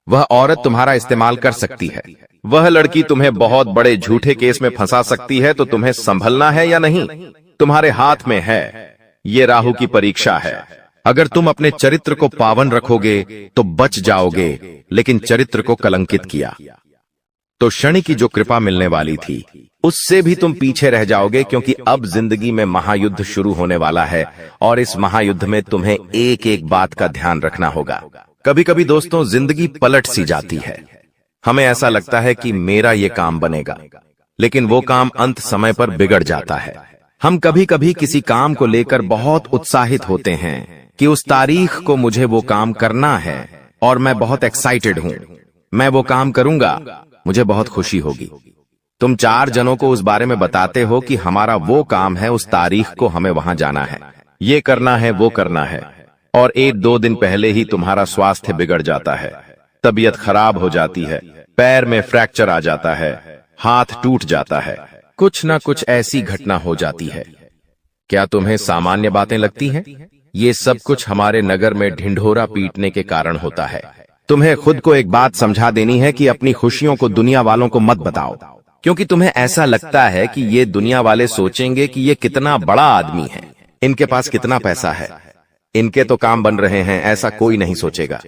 वह औरत तुम्हारा इस्तेमाल कर सकती है, वह लड़की तुम्हें बहुत बड़े झूठे केस में फंसा सकती है। तो तुम्हें संभलना है या नहीं, तुम्हारे हाथ में है। ये राहु की परीक्षा है। अगर तुम अपने चरित्र को पावन रखोगे तो बच जाओगे, लेकिन चरित्र को कलंकित किया तो शनि की जो कृपा मिलने वाली थी उससे भी तुम पीछे रह जाओगे, क्योंकि अब जिंदगी में महायुद्ध शुरू होने वाला है। और इस महायुद्ध में तुम्हें एक एक बात का ध्यान रखना होगा। कभी कभी दोस्तों जिंदगी पलट सी जाती है। हमें ऐसा लगता है कि मेरा ये काम बनेगा, लेकिन वो काम अंत समय पर बिगड़ जाता है। हम कभी कभी किसी काम को लेकर बहुत उत्साहित होते हैं कि उस तारीख को मुझे वो काम करना है और मैं बहुत एक्साइटेड हूं, मैं वो काम करूंगा, मुझे बहुत खुशी होगी। तुम 4 जनों को उस बारे में बताते हो कि हमारा वो काम है, उस तारीख को हमें वहां जाना है, ये करना है, वो करना है, और 1-2 दिन पहले ही तुम्हारा स्वास्थ्य बिगड़ जाता है, तबीयत खराब हो जाती है, पैर में फ्रैक्चर आ जाता है, हाथ टूट जाता है, कुछ ना कुछ ऐसी घटना हो जाती है। क्या तुम्हें सामान्य बातें लगती हैं? ये सब कुछ हमारे नगर में ढिंढोरा पीटने के कारण होता है। तुम्हें खुद को एक बात समझा देनी है कि अपनी खुशियों को दुनिया वालों को मत बताओ, क्योंकि तुम्हें ऐसा लगता है कि ये दुनिया वाले सोचेंगे कि ये कितना बड़ा आदमी है, इनके पास कितना पैसा है, इनके तो काम बन रहे हैं। ऐसा कोई नहीं सोचेगा,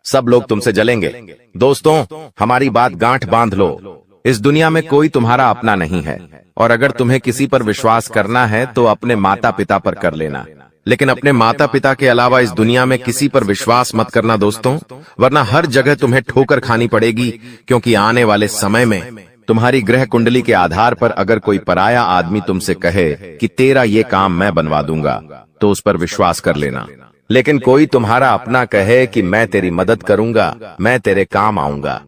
सब लोग तुमसे जलेंगे। दोस्तों, हमारी बात गांठ बांध लो, इस दुनिया में कोई तुम्हारा अपना नहीं है। और अगर तुम्हें किसी पर विश्वास करना है तो अपने माता पिता पर कर लेना, लेकिन अपने माता पिता के अलावा इस दुनिया में किसी पर विश्वास मत करना दोस्तों, वरना हर जगह तुम्हें ठोकर खानी पड़ेगी। क्योंकि आने वाले समय में तुम्हारी ग्रह कुंडली के आधार पर अगर कोई पराया आदमी तुमसे कहे कि तेरा ये काम मैं बनवा दूंगा, तो उस पर विश्वास कर लेना। लेकिन कोई तुम्हारा अपना कहे कि मैं तेरी मदद करूंगा, मैं तेरे काम आऊंगा,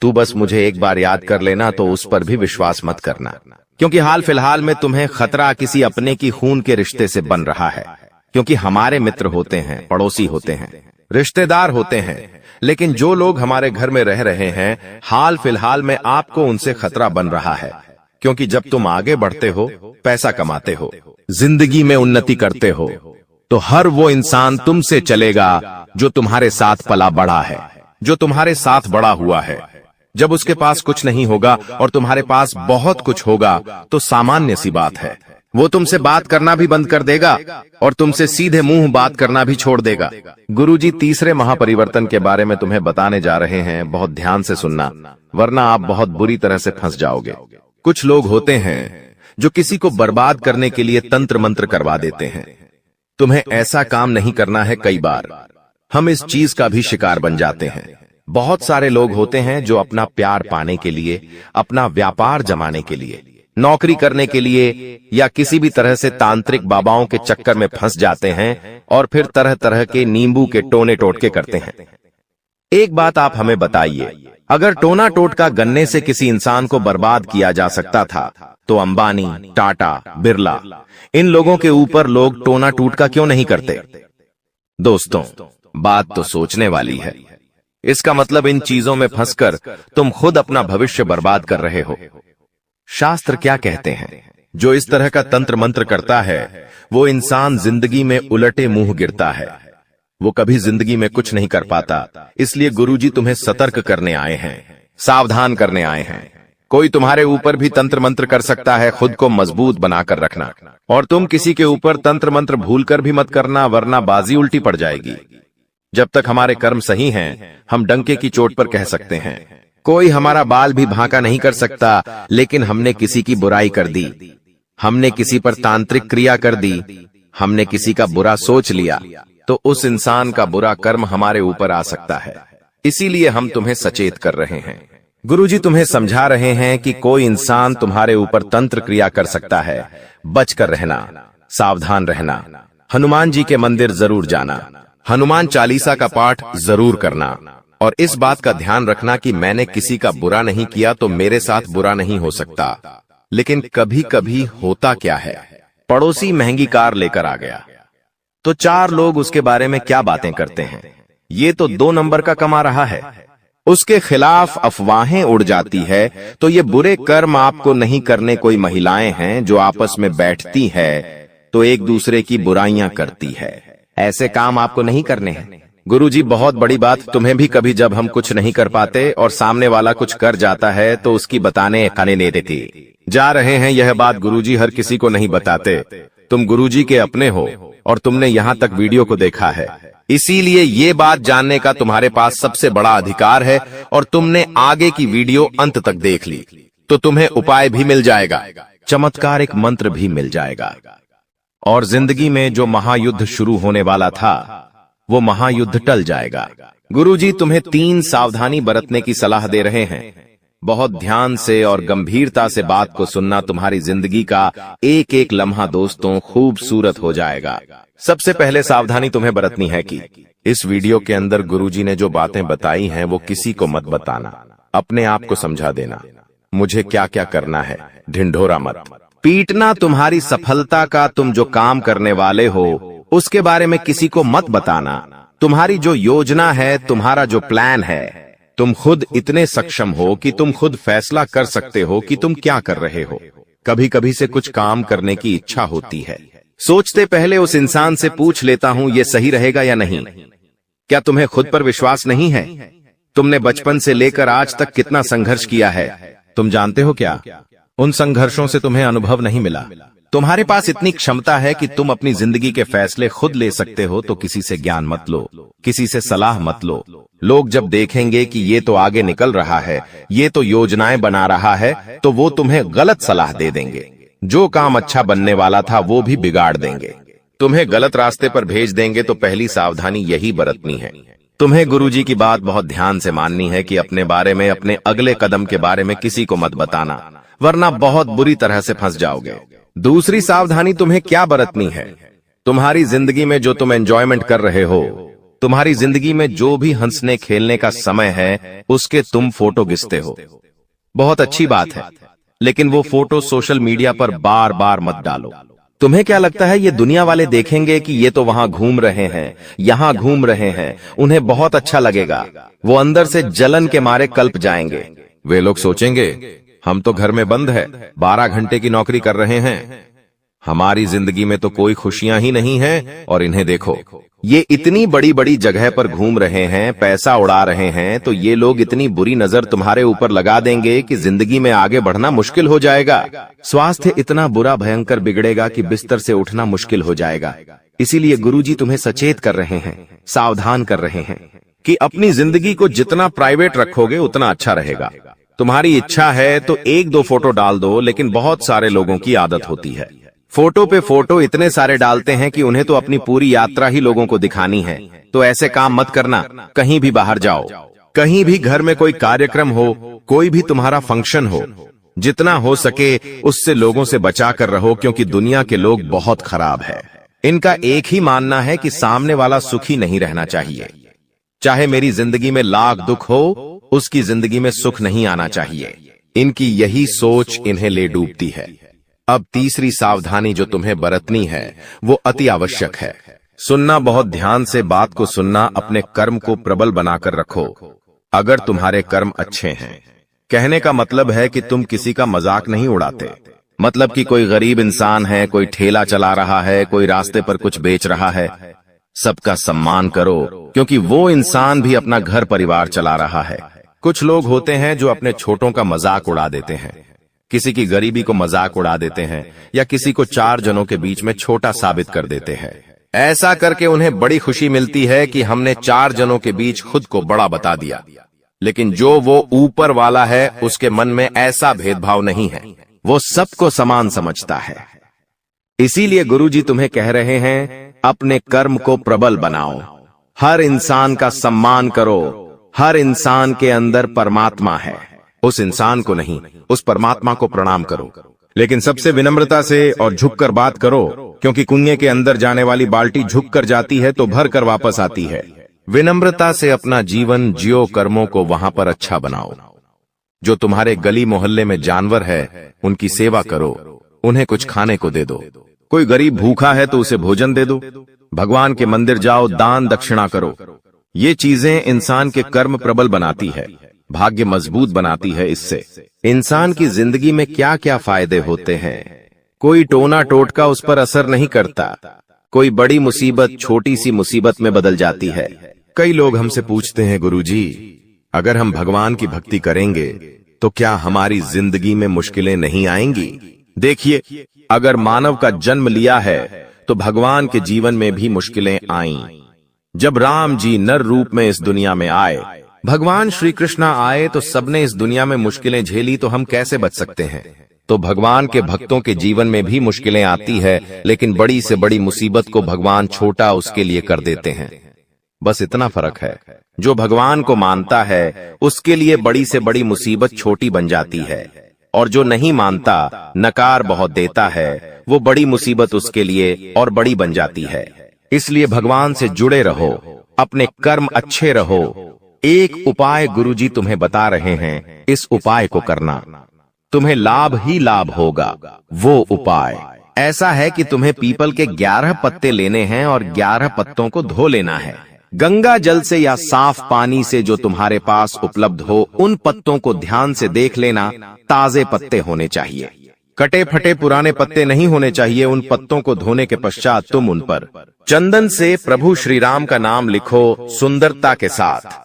तू बस मुझे एक बार याद कर लेना, तो उस पर भी विश्वास मत करना। क्योंकि हाल फिलहाल में तुम्हें खतरा किसी अपने की खून के रिश्ते से बन रहा है। क्योंकि हमारे मित्र होते हैं, पड़ोसी होते हैं, रिश्तेदार होते हैं, लेकिन जो लोग हमारे घर में रह रहे हैं, हाल फिलहाल में आपको उनसे खतरा बन रहा है। क्योंकि जब तुम आगे बढ़ते हो, पैसा कमाते हो, जिंदगी में उन्नति करते हो, तो हर वो इंसान तुमसे चलेगा जो तुम्हारे साथ पला बड़ा है, जो तुम्हारे साथ बड़ा हुआ है। जब उसके पास कुछ नहीं होगा और तुम्हारे पास बहुत कुछ होगा, तो सामान्य सी बात है, वो तुमसे बात करना भी बंद कर देगा और तुमसे सीधे मुंह बात करना भी छोड़ देगा। गुरुजी तीसरे महापरिवर्तन के बारे में तुम्हें बताने जा रहे हैं, बहुत ध्यान से सुनना, वरना आप बहुत बुरी तरह से फंस जाओगे। कुछ लोग होते हैं जो किसी को बर्बाद करने के लिए तंत्र मंत्र करवा देते हैं। तुम्हें ऐसा काम नहीं करना है। कई बार हम इस चीज का भी शिकार बन जाते हैं। बहुत सारे लोग होते हैं जो अपना प्यार पाने के लिए, अपना व्यापार जमाने के लिए, नौकरी करने के लिए या किसी भी तरह से तांत्रिक बाबाओं के चक्कर में फंस जाते हैं और फिर तरह तरह के नींबू के टोने टोटके करते हैं। एक बात आप हमें बताइए, अगर टोना टोटका गन्ने से किसी इंसान को बर्बाद किया जा सकता था, तो अंबानी, टाटा, बिरला, इन लोगों के ऊपर लोग टोना टोटका क्यों नहीं करते? दोस्तों, बात तो सोचने वाली है। इसका मतलब इन चीजों में फंसकर तुम खुद अपना भविष्य बर्बाद कर रहे हो। शास्त्र क्या कहते हैं? जो इस तरह का तंत्र मंत्र करता है, वो इंसान जिंदगी में उलटे मुंह गिरता है, वो कभी जिंदगी में कुछ नहीं कर पाता। इसलिए गुरुजी तुम्हें सतर्क करने आए हैं, सावधान करने आए हैं। कोई तुम्हारे ऊपर भी तंत्र मंत्र कर सकता है, खुद को मजबूत बनाकर रखना। और तुम किसी के ऊपर तंत्र मंत्र भूलकर भी मत करना, वरना बाजी उल्टी पड़ जाएगी। जब तक हमारे कर्म सही हैं, हम डंके की चोट पर कह सकते हैं, कोई हमारा बाल भी भांका नहीं कर सकता। लेकिन हमने किसी की बुराई कर दी, हमने किसी पर तांत्रिक क्रिया कर दी, हमने किसी का बुरा सोच लिया, तो उस इंसान का बुरा कर्म हमारे ऊपर आ सकता है। इसीलिए हम तुम्हें सचेत कर रहे हैं। गुरुजी तुम्हें समझा रहे हैं कि कोई इंसान तुम्हारे ऊपर तंत्र क्रिया कर सकता है। बचकर रहना, सावधान रहना। हनुमान जी के मंदिर जरूर जाना, हनुमान चालीसा का पाठ जरूर करना, और इस बात का ध्यान रखना कि मैंने किसी का बुरा नहीं किया तो मेरे साथ बुरा नहीं हो सकता। लेकिन कभी कभी होता क्या है, पड़ोसी महंगी कार लेकर आ गया, तो चार लोग उसके बारे में क्या बातें करते हैं, ये तो 2 नंबर का कमा रहा है। उसके खिलाफ अफवाहें उड़ जाती है, तो ये बुरे कर्म आपको नहीं करने। कोई महिलाएं हैं जो आपस में बैठती है तो एक दूसरे की बुराइयां करती है। ऐसे काम आपको नहीं करने हैं। गुरुजी बहुत बड़ी बात तुम्हें भी, कभी जब हम कुछ नहीं कर पाते और सामने वाला कुछ कर जाता है तो उसकी बताने खाने नहीं देती। जा रहे हैं, यह बात गुरुजी हर किसी को नहीं बताते। तुम गुरुजी के अपने हो और तुमने यहाँ तक वीडियो को देखा है, इसीलिए ये बात जानने का तुम्हारे पास सबसे बड़ा अधिकार है। और तुमने आगे की वीडियो अंत तक देख ली तो तुम्हें उपाय भी मिल जाएगा, चमत्कारिक मंत्र भी मिल जाएगा, और जिंदगी में जो महायुद्ध शुरू होने वाला था वो महायुद्ध टल जाएगा। गुरुजी तुम्हें 3 सावधानी बरतने की सलाह दे रहे हैं। बहुत ध्यान से और गंभीरता से बात को सुनना, तुम्हारी जिंदगी का एक एक लम्हा दोस्तों खूबसूरत हो जाएगा। सबसे पहले सावधानी तुम्हें बरतनी है कि इस वीडियो के अंदर गुरुजी ने जो बातें बताई हैं वो किसी को मत बताना, अपने आप को समझा देना मुझे क्या क्या करना है। ढिंढोरा मत पीटना। तुम्हारी सफलता का, तुम जो काम करने वाले हो उसके बारे में किसी को मत बताना। तुम्हारी जो योजना है, तुम्हारा जो प्लान है, तुम खुद इतने सक्षम हो कि तुम खुद फैसला कर सकते हो कि तुम क्या कर रहे हो। कभी कभी से कुछ काम करने की इच्छा होती है, सोचते पहले उस इंसान से पूछ लेता हूं ये सही रहेगा या नहीं। क्या तुम्हें खुद पर विश्वास नहीं है? तुमने बचपन से लेकर आज तक कितना संघर्ष किया है, तुम जानते हो क्या? उन संघर्षों से तुम्हें अनुभव नहीं मिला, तुम्हारे पास इतनी क्षमता है कि तुम अपनी जिंदगी के फैसले खुद ले सकते हो, तो किसी से ज्ञान मत लो, किसी से सलाह मत लो। लोग जब देखेंगे कि ये तो आगे निकल रहा है, ये तो योजनाएं बना रहा है, तो वो तुम्हें गलत सलाह दे देंगे। जो काम अच्छा बनने वाला था वो भी बिगाड़ देंगे, तुम्हें गलत रास्ते पर भेज देंगे। तो पहली सावधानी यही बरतनी है। तुम्हें गुरुजी की बात बहुत ध्यान से माननी है कि अपने बारे में, अपने अगले कदम के बारे में किसी को मत बताना, वरना बहुत बुरी तरह से फंस जाओगे। दूसरी सावधानी तुम्हें क्या बरतनी है? तुम्हारी जिंदगी में जो तुम एंजॉयमेंट कर रहे हो, तुम्हारी जिंदगी में जो भी हंसने खेलने का समय है, उसके तुम फोटो खींचते हो। बहुत अच्छी बात है, लेकिन वो फोटो सोशल मीडिया पर बार बार मत डालो। तुम्हें क्या लगता है ये दुनिया वाले देखेंगे कि ये तो वहां घूम रहे हैं, यहां घूम रहे हैं, उन्हें बहुत अच्छा लगेगा। वो अंदर से जलन के मारे कल्प जाएंगे। वे लोग सोचेंगे हम तो घर में बंद है, 12 घंटे की नौकरी कर रहे हैं, हमारी जिंदगी में तो कोई खुशियां ही नहीं है, और इन्हें देखो, ये इतनी बड़ी बड़ी जगह पर घूम रहे हैं, पैसा उड़ा रहे हैं। तो ये लोग इतनी बुरी नजर तुम्हारे ऊपर लगा देंगे कि जिंदगी में आगे बढ़ना मुश्किल हो जाएगा। स्वास्थ्य इतना बुरा भयंकर बिगड़ेगा कि बिस्तर से उठना मुश्किल हो जाएगा। इसीलिए गुरुजी तुम्हें सचेत कर रहे हैं, सावधान कर रहे हैं कि अपनी जिंदगी को जितना प्राइवेट रखोगे उतना अच्छा रहेगा। तुम्हारी इच्छा है तो 1-2 फोटो डाल दो, लेकिन बहुत सारे लोगों की आदत होती है, फोटो पे फोटो इतने सारे डालते हैं कि उन्हें तो अपनी पूरी यात्रा ही लोगों को दिखानी है। तो ऐसे काम मत करना। कहीं भी बाहर जाओ, कहीं भी घर में कोई कार्यक्रम हो, कोई भी तुम्हारा फंक्शन हो, जितना हो सके उससे लोगों से बचा कर रहो, क्योंकि दुनिया के लोग बहुत खराब है। इनका एक ही मानना है कि सामने वाला सुखी नहीं रहना चाहिए। चाहे मेरी जिंदगी में लाख दुख हो, उसकी जिंदगी में सुख नहीं आना चाहिए। इनकी यही सोच इन्हें ले डूबती है। अब तीसरी सावधानी जो तुम्हें बरतनी है वो अति आवश्यक है। सुनना, बहुत ध्यान से बात को सुनना। अपने कर्म को प्रबल बनाकर रखो। अगर तुम्हारे कर्म अच्छे हैं, कहने का मतलब है कि तुम किसी का मजाक नहीं उड़ाते। मतलब कि कोई गरीब इंसान है, कोई ठेला चला रहा है, कोई रास्ते पर कुछ बेच रहा है, सबका सम्मान करो, क्योंकि वो इंसान भी अपना घर परिवार चला रहा है। कुछ लोग होते हैं जो अपने छोटों का मजाक उड़ा देते हैं, किसी की गरीबी को मजाक उड़ा देते हैं, या किसी को 4 जनों के बीच में छोटा साबित कर देते हैं। ऐसा करके उन्हें बड़ी खुशी मिलती है कि हमने 4 जनों के बीच खुद को बड़ा बता दिया। लेकिन जो वो ऊपर वाला है, उसके मन में ऐसा भेदभाव नहीं है, वो सबको समान समझता है। इसीलिए गुरुजी तुम्हें कह रहे हैं, अपने कर्म को प्रबल बनाओ, हर इंसान का सम्मान करो। हर इंसान के अंदर परमात्मा है, उस इंसान को नहीं, उस परमात्मा को प्रणाम करो। लेकिन सबसे विनम्रता से और झुककर बात करो, क्योंकि कुएं के अंदर जाने वाली बाल्टी झुककर जाती है तो भर कर वापस आती है। विनम्रता से अपना जीवन जियो, कर्मों को वहां पर अच्छा बनाओ। जो तुम्हारे गली मोहल्ले में जानवर है, उनकी सेवा करो, उन्हें कुछ खाने को दे दो। कोई गरीब भूखा है तो उसे भोजन दे दो। भगवान के मंदिर जाओ, दान दक्षिणा करो। ये चीजें इंसान के कर्म प्रबल बनाती है, भाग्य मजबूत बनाती है। इससे इंसान की जिंदगी में क्या क्या फायदे होते हैं, कोई टोना टोटका उस पर असर नहीं करता। कोई बड़ी मुसीबत छोटी सी मुसीबत में बदल जाती है। कई लोग हमसे पूछते हैं, गुरुजी, अगर हम भगवान की भक्ति करेंगे तो क्या हमारी जिंदगी में मुश्किलें नहीं आएंगी? देखिए, अगर मानव का जन्म लिया है तो भगवान के जीवन में भी मुश्किलें आईं। जब राम जी नर रूप में इस दुनिया में आए, भगवान श्री कृष्ण आए, तो सबने इस दुनिया में मुश्किलें झेली, तो हम कैसे बच सकते हैं? तो भगवान के भक्तों के जीवन में भी मुश्किलें आती है, लेकिन बड़ी से बड़ी मुसीबत को भगवान छोटा उसके लिए कर देते हैं। बस इतना फर्क है। जो भगवान को मानता है उसके लिए बड़ी से बड़ी मुसीबत छोटी बन जाती है, और जो नहीं मानता, नकार बहुत देता है, वो बड़ी मुसीबत उसके लिए और बड़ी बन जाती है। इसलिए भगवान से जुड़े रहो, अपने कर्म अच्छे रहो। एक उपाय गुरुजी तुम्हें बता रहे हैं, इस उपाय को करना, तुम्हें लाभ ही लाभ होगा। वो उपाय ऐसा है कि तुम्हें पीपल के 11 पत्ते लेने हैं और 11 पत्तों को धो लेना है। गंगा जल से या साफ पानी से जो तुम्हारे पास उपलब्ध हो, उन पत्तों को ध्यान से देख लेना। ताजे पत्ते होने चाहिए, कटे फटे पुराने पत्ते नहीं होने चाहिए। उन पत्तों को धोने के पश्चात तुम उन पर चंदन से प्रभु श्री राम का नाम लिखो सुंदरता के साथ।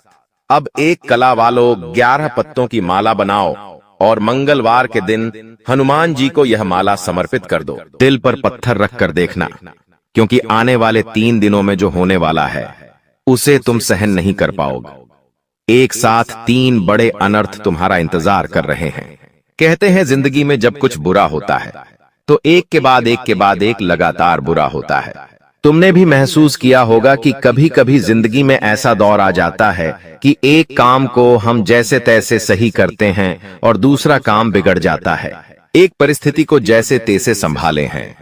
अब एक कला वालों 11 पत्तों की माला बनाओ और मंगलवार के दिन हनुमान जी को यह माला समर्पित कर दो। दिल पर पत्थर रखकर देखना, क्योंकि आने वाले 3 दिनों में जो होने वाला है उसे तुम सहन नहीं कर पाओगे। एक साथ 3 बड़े अनर्थ तुम्हारा इंतजार कर रहे हैं। कहते हैं जिंदगी में जब कुछ बुरा होता है तो एक के बाद एक लगातार बुरा होता है। तुमने भी महसूस किया होगा कि कभी कभी जिंदगी में ऐसा दौर आ जाता है कि एक काम को हम जैसे तैसे सही करते हैं और दूसरा काम बिगड़ जाता है। एक परिस्थिति को जैसे तैसे संभाले हैं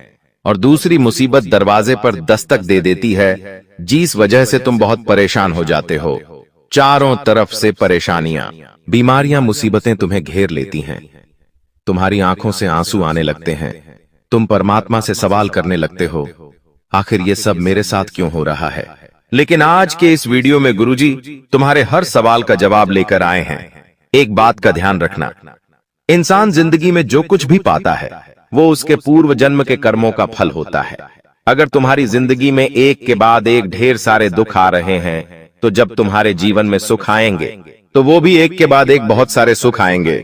और दूसरी मुसीबत दरवाजे पर दस्तक दे देती है, जिस वजह से तुम बहुत परेशान हो जाते हो। चारों तरफ से परेशानियां, बीमारियां, मुसीबतें तुम्हें घेर लेती हैं। तुम्हारी आंखों से आंसू आने लगते हैं। तुम परमात्मा से सवाल करने लगते हो, आखिर ये सब मेरे साथ क्यों हो रहा है। लेकिन आज के इस वीडियो में गुरुजी तुम्हारे हर सवाल का जवाब लेकर आए हैं। एक बात का ध्यान रखना, इंसान जिंदगी में जो कुछ भी पाता है वो उसके पूर्व जन्म के कर्मों का फल होता है। अगर तुम्हारी जिंदगी में एक के बाद एक ढेर सारे दुख आ रहे हैं, तो जब तुम्हारे जीवन में सुख आएंगे तो वो भी एक के बाद एक बहुत सारे सुख आएंगे।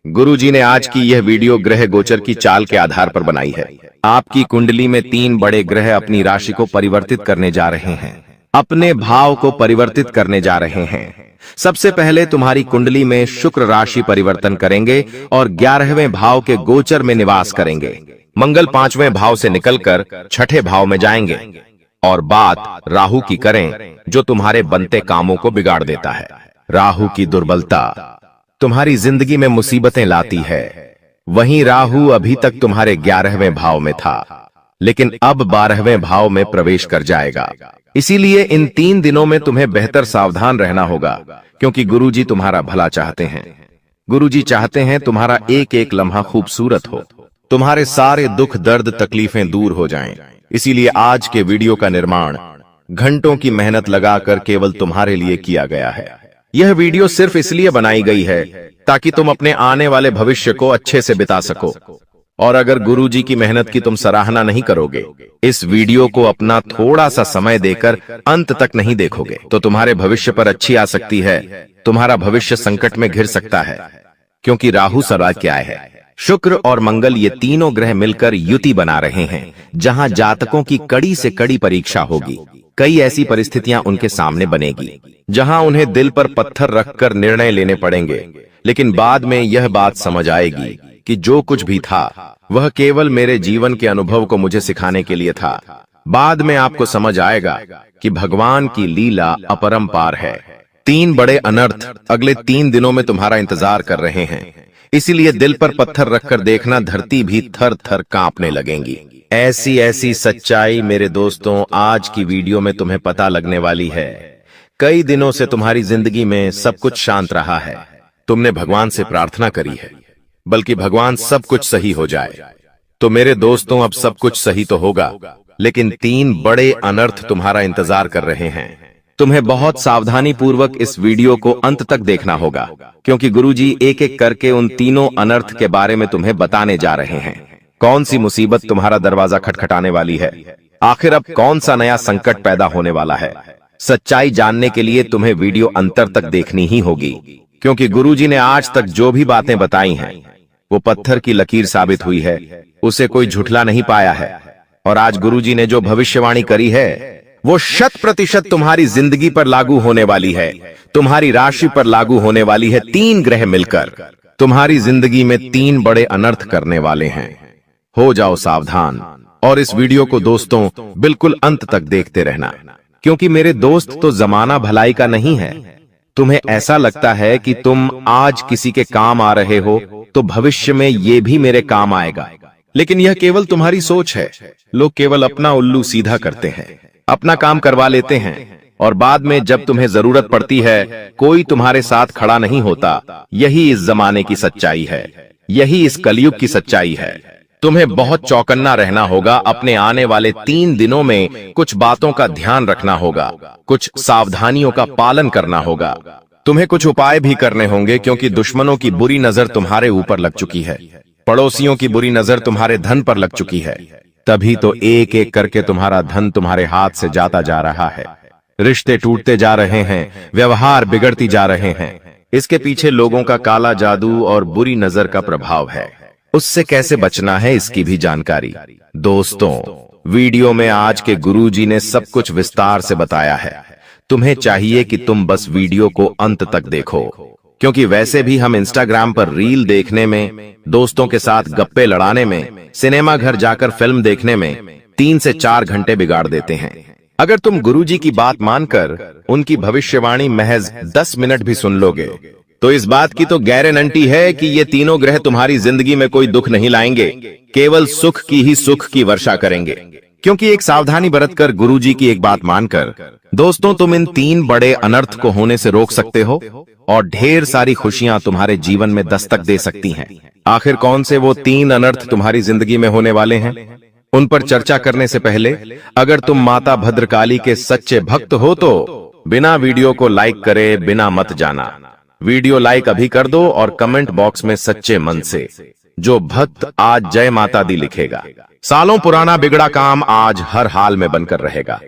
गुरुजी ने आज की यह वीडियो ग्रह गोचर की चाल के आधार पर बनाई है। आपकी कुंडली में 3 बड़े ग्रह अपनी राशि को परिवर्तित करने जा रहे हैं, अपने भाव को परिवर्तित करने जा रहे हैं। सबसे पहले तुम्हारी कुंडली में शुक्र राशि परिवर्तन करेंगे और 11वें भाव के गोचर में निवास करेंगे। मंगल 5वें भाव से निकलकर 6ठे भाव में जाएंगे। और बात राहु की करें, जो तुम्हारे बनते कामों को बिगाड़ देता है। राहु की दुर्बलता तुम्हारी जिंदगी में मुसीबतें लाती है। वहीं राहु अभी तक तुम्हारे 11वें भाव में था, लेकिन अब 12वें भाव में प्रवेश कर जाएगा। इसीलिए इन 3 दिनों में तुम्हें बेहतर सावधान रहना होगा, क्योंकि गुरुजी तुम्हारा भला चाहते हैं। गुरुजी चाहते हैं तुम्हारा एक एक लम्हा खूबसूरत हो, तुम्हारे सारे दुख दर्द तकलीफें दूर हो जाएं। इसीलिए आज के वीडियो का निर्माण घंटों की मेहनत लगाकर केवल तुम्हारे लिए किया गया है। यह वीडियो सिर्फ इसलिए बनाई गई है ताकि तुम अपने आने वाले भविष्य को अच्छे से बिता सको। और अगर गुरुजी की मेहनत की तुम सराहना नहीं करोगे, इस वीडियो को अपना थोड़ा सा समय देकर अंत तक नहीं देखोगे, तो तुम्हारे भविष्य पर अच्छी आ सकती है, तुम्हारा भविष्य संकट में घिर सकता है। क्योंकि राहु सवाल क्या है, शुक्र और मंगल ये तीनों ग्रह मिलकर युति बना रहे हैं, जहां जातकों की कड़ी से कड़ी परीक्षा होगी। कई ऐसी परिस्थितियां उनके सामने बनेगी जहां उन्हें दिल पर पत्थर रखकर निर्णय लेने पड़ेंगे, लेकिन बाद में यह बात समझ आएगी कि जो कुछ भी था वह केवल मेरे जीवन के अनुभव को मुझे सिखाने के लिए था। बाद में आपको समझ आएगा कि भगवान की लीला अपरंपार है। 3 बड़े अनर्थ अगले 3 दिनों में तुम्हारा इंतजार कर रहे हैं। इसीलिए दिल पर पत्थर रखकर देखना, धरती भी थर थर कांपने लगेंगी। ऐसी ऐसी सच्चाई मेरे दोस्तों आज की वीडियो में तुम्हें पता लगने वाली है। कई दिनों से तुम्हारी जिंदगी में सब कुछ शांत रहा है। तुमने भगवान से प्रार्थना करी है, बल्कि भगवान सब कुछ सही हो जाए। तो मेरे दोस्तों अब सब कुछ सही तो होगा, लेकिन 3 बड़े अनर्थ तुम्हारा इंतजार कर रहे हैं। तुम्हें बहुत सावधानी पूर्वक इस वीडियो को अंत तक देखना होगा, क्योंकि गुरुजी एक एक करके उन तीनों अनर्थ के बारे में तुम्हें बताने जा रहे हैं। कौन सी मुसीबत तुम्हारा दरवाजा खटखटाने वाली है, आखिर अब कौन सा नया संकट पैदा होने वाला है। सच्चाई जानने के लिए तुम्हें वीडियो अंतर तक देखनी ही होगी, क्योंकि गुरुजी ने आज तक जो भी बातें बताई हैं वो पत्थर की लकीर साबित हुई है, उसे कोई झुठला नहीं पाया है। और आज गुरुजी ने जो भविष्यवाणी करी है वो 100% तुम्हारी जिंदगी पर लागू होने वाली है, तुम्हारी राशि पर लागू होने वाली है। 3 ग्रह मिलकर तुम्हारी जिंदगी में 3 बड़े अनर्थ करने वाले हैं। हो जाओ सावधान और इस वीडियो को दोस्तों बिल्कुल अंत तक देखते रहना, क्योंकि मेरे दोस्त तो जमाना भलाई का नहीं है। तुम्हें ऐसा लगता है कि तुम आज किसी के काम आ रहे हो तो भविष्य में ये भी मेरे काम आएगा, लेकिन यह केवल तुम्हारी सोच है। लोग केवल अपना उल्लू सीधा करते हैं, अपना काम करवा लेते हैं और बाद में जब तुम्हें जरूरत पड़ती है कोई तुम्हारे साथ खड़ा नहीं होता। यही इस जमाने की सच्चाई है, यही इस कलयुग की सच्चाई है। तुम्हें बहुत चौकन्ना रहना होगा। अपने आने वाले 3 दिनों में कुछ बातों का ध्यान रखना होगा, कुछ सावधानियों का पालन करना होगा। तुम्हें कुछ उपाय भी करने होंगे, क्योंकि दुश्मनों की बुरी नजर तुम्हारे ऊपर लग चुकी है, पड़ोसियों की बुरी नजर तुम्हारे धन पर लग चुकी है। तभी तो एक एक करके तुम्हारा धन तुम्हारे हाथ से जाता जा रहा है, रिश्ते टूटते जा रहे हैं, व्यवहार बिगड़ती जा रहे हैं। इसके पीछे लोगों का काला जादू और बुरी नजर का प्रभाव है। उससे कैसे बचना है इसकी भी जानकारी। दोस्तों, वीडियो में आज के गुरुजी ने सब कुछ विस्तार से बताया है। तुम्हें चाहिए कि तुम बस वीडियो को अंत तक देखो, क्योंकि वैसे भी हम इंस्टाग्राम पर रील देखने में, दोस्तों के साथ गप्पे लड़ाने में, सिनेमा घर जाकर फिल्म देखने में 3 से 4 घंटे बिगाड़ देते हैं। अगर तुम गुरुजी की बात मानकर उनकी भविष्यवाणी महज 10 मिनट भी सुन लोगे तो इस बात की तो गारंटी है कि ये तीनों ग्रह तुम्हारी जिंदगी में कोई दुख नहीं लाएंगे, केवल सुख की ही सुख की वर्षा करेंगे। क्योंकि एक सावधानी बरतकर गुरुजी की एक बात मानकर दोस्तों तुम इन 3 बड़े अनर्थ को होने से रोक सकते हो और ढेर सारी खुशियां तुम्हारे जीवन में दस्तक दे सकती हैं। आखिर कौन से वो 3 अनर्थ तुम्हारी जिंदगी में होने वाले हैं, उन पर चर्चा करने से पहले अगर तुम माता भद्रकाली के सच्चे भक्त हो तो बिना वीडियो को लाइक करे बिना मत जाना। वीडियो लाइक अभी कर दो और कमेंट बॉक्स में सच्चे मन से जो भक्त आज जय माता दी लिखेगा, सालों पुराना बिगड़ा काम आज हर हाल में बनकर रहेगा।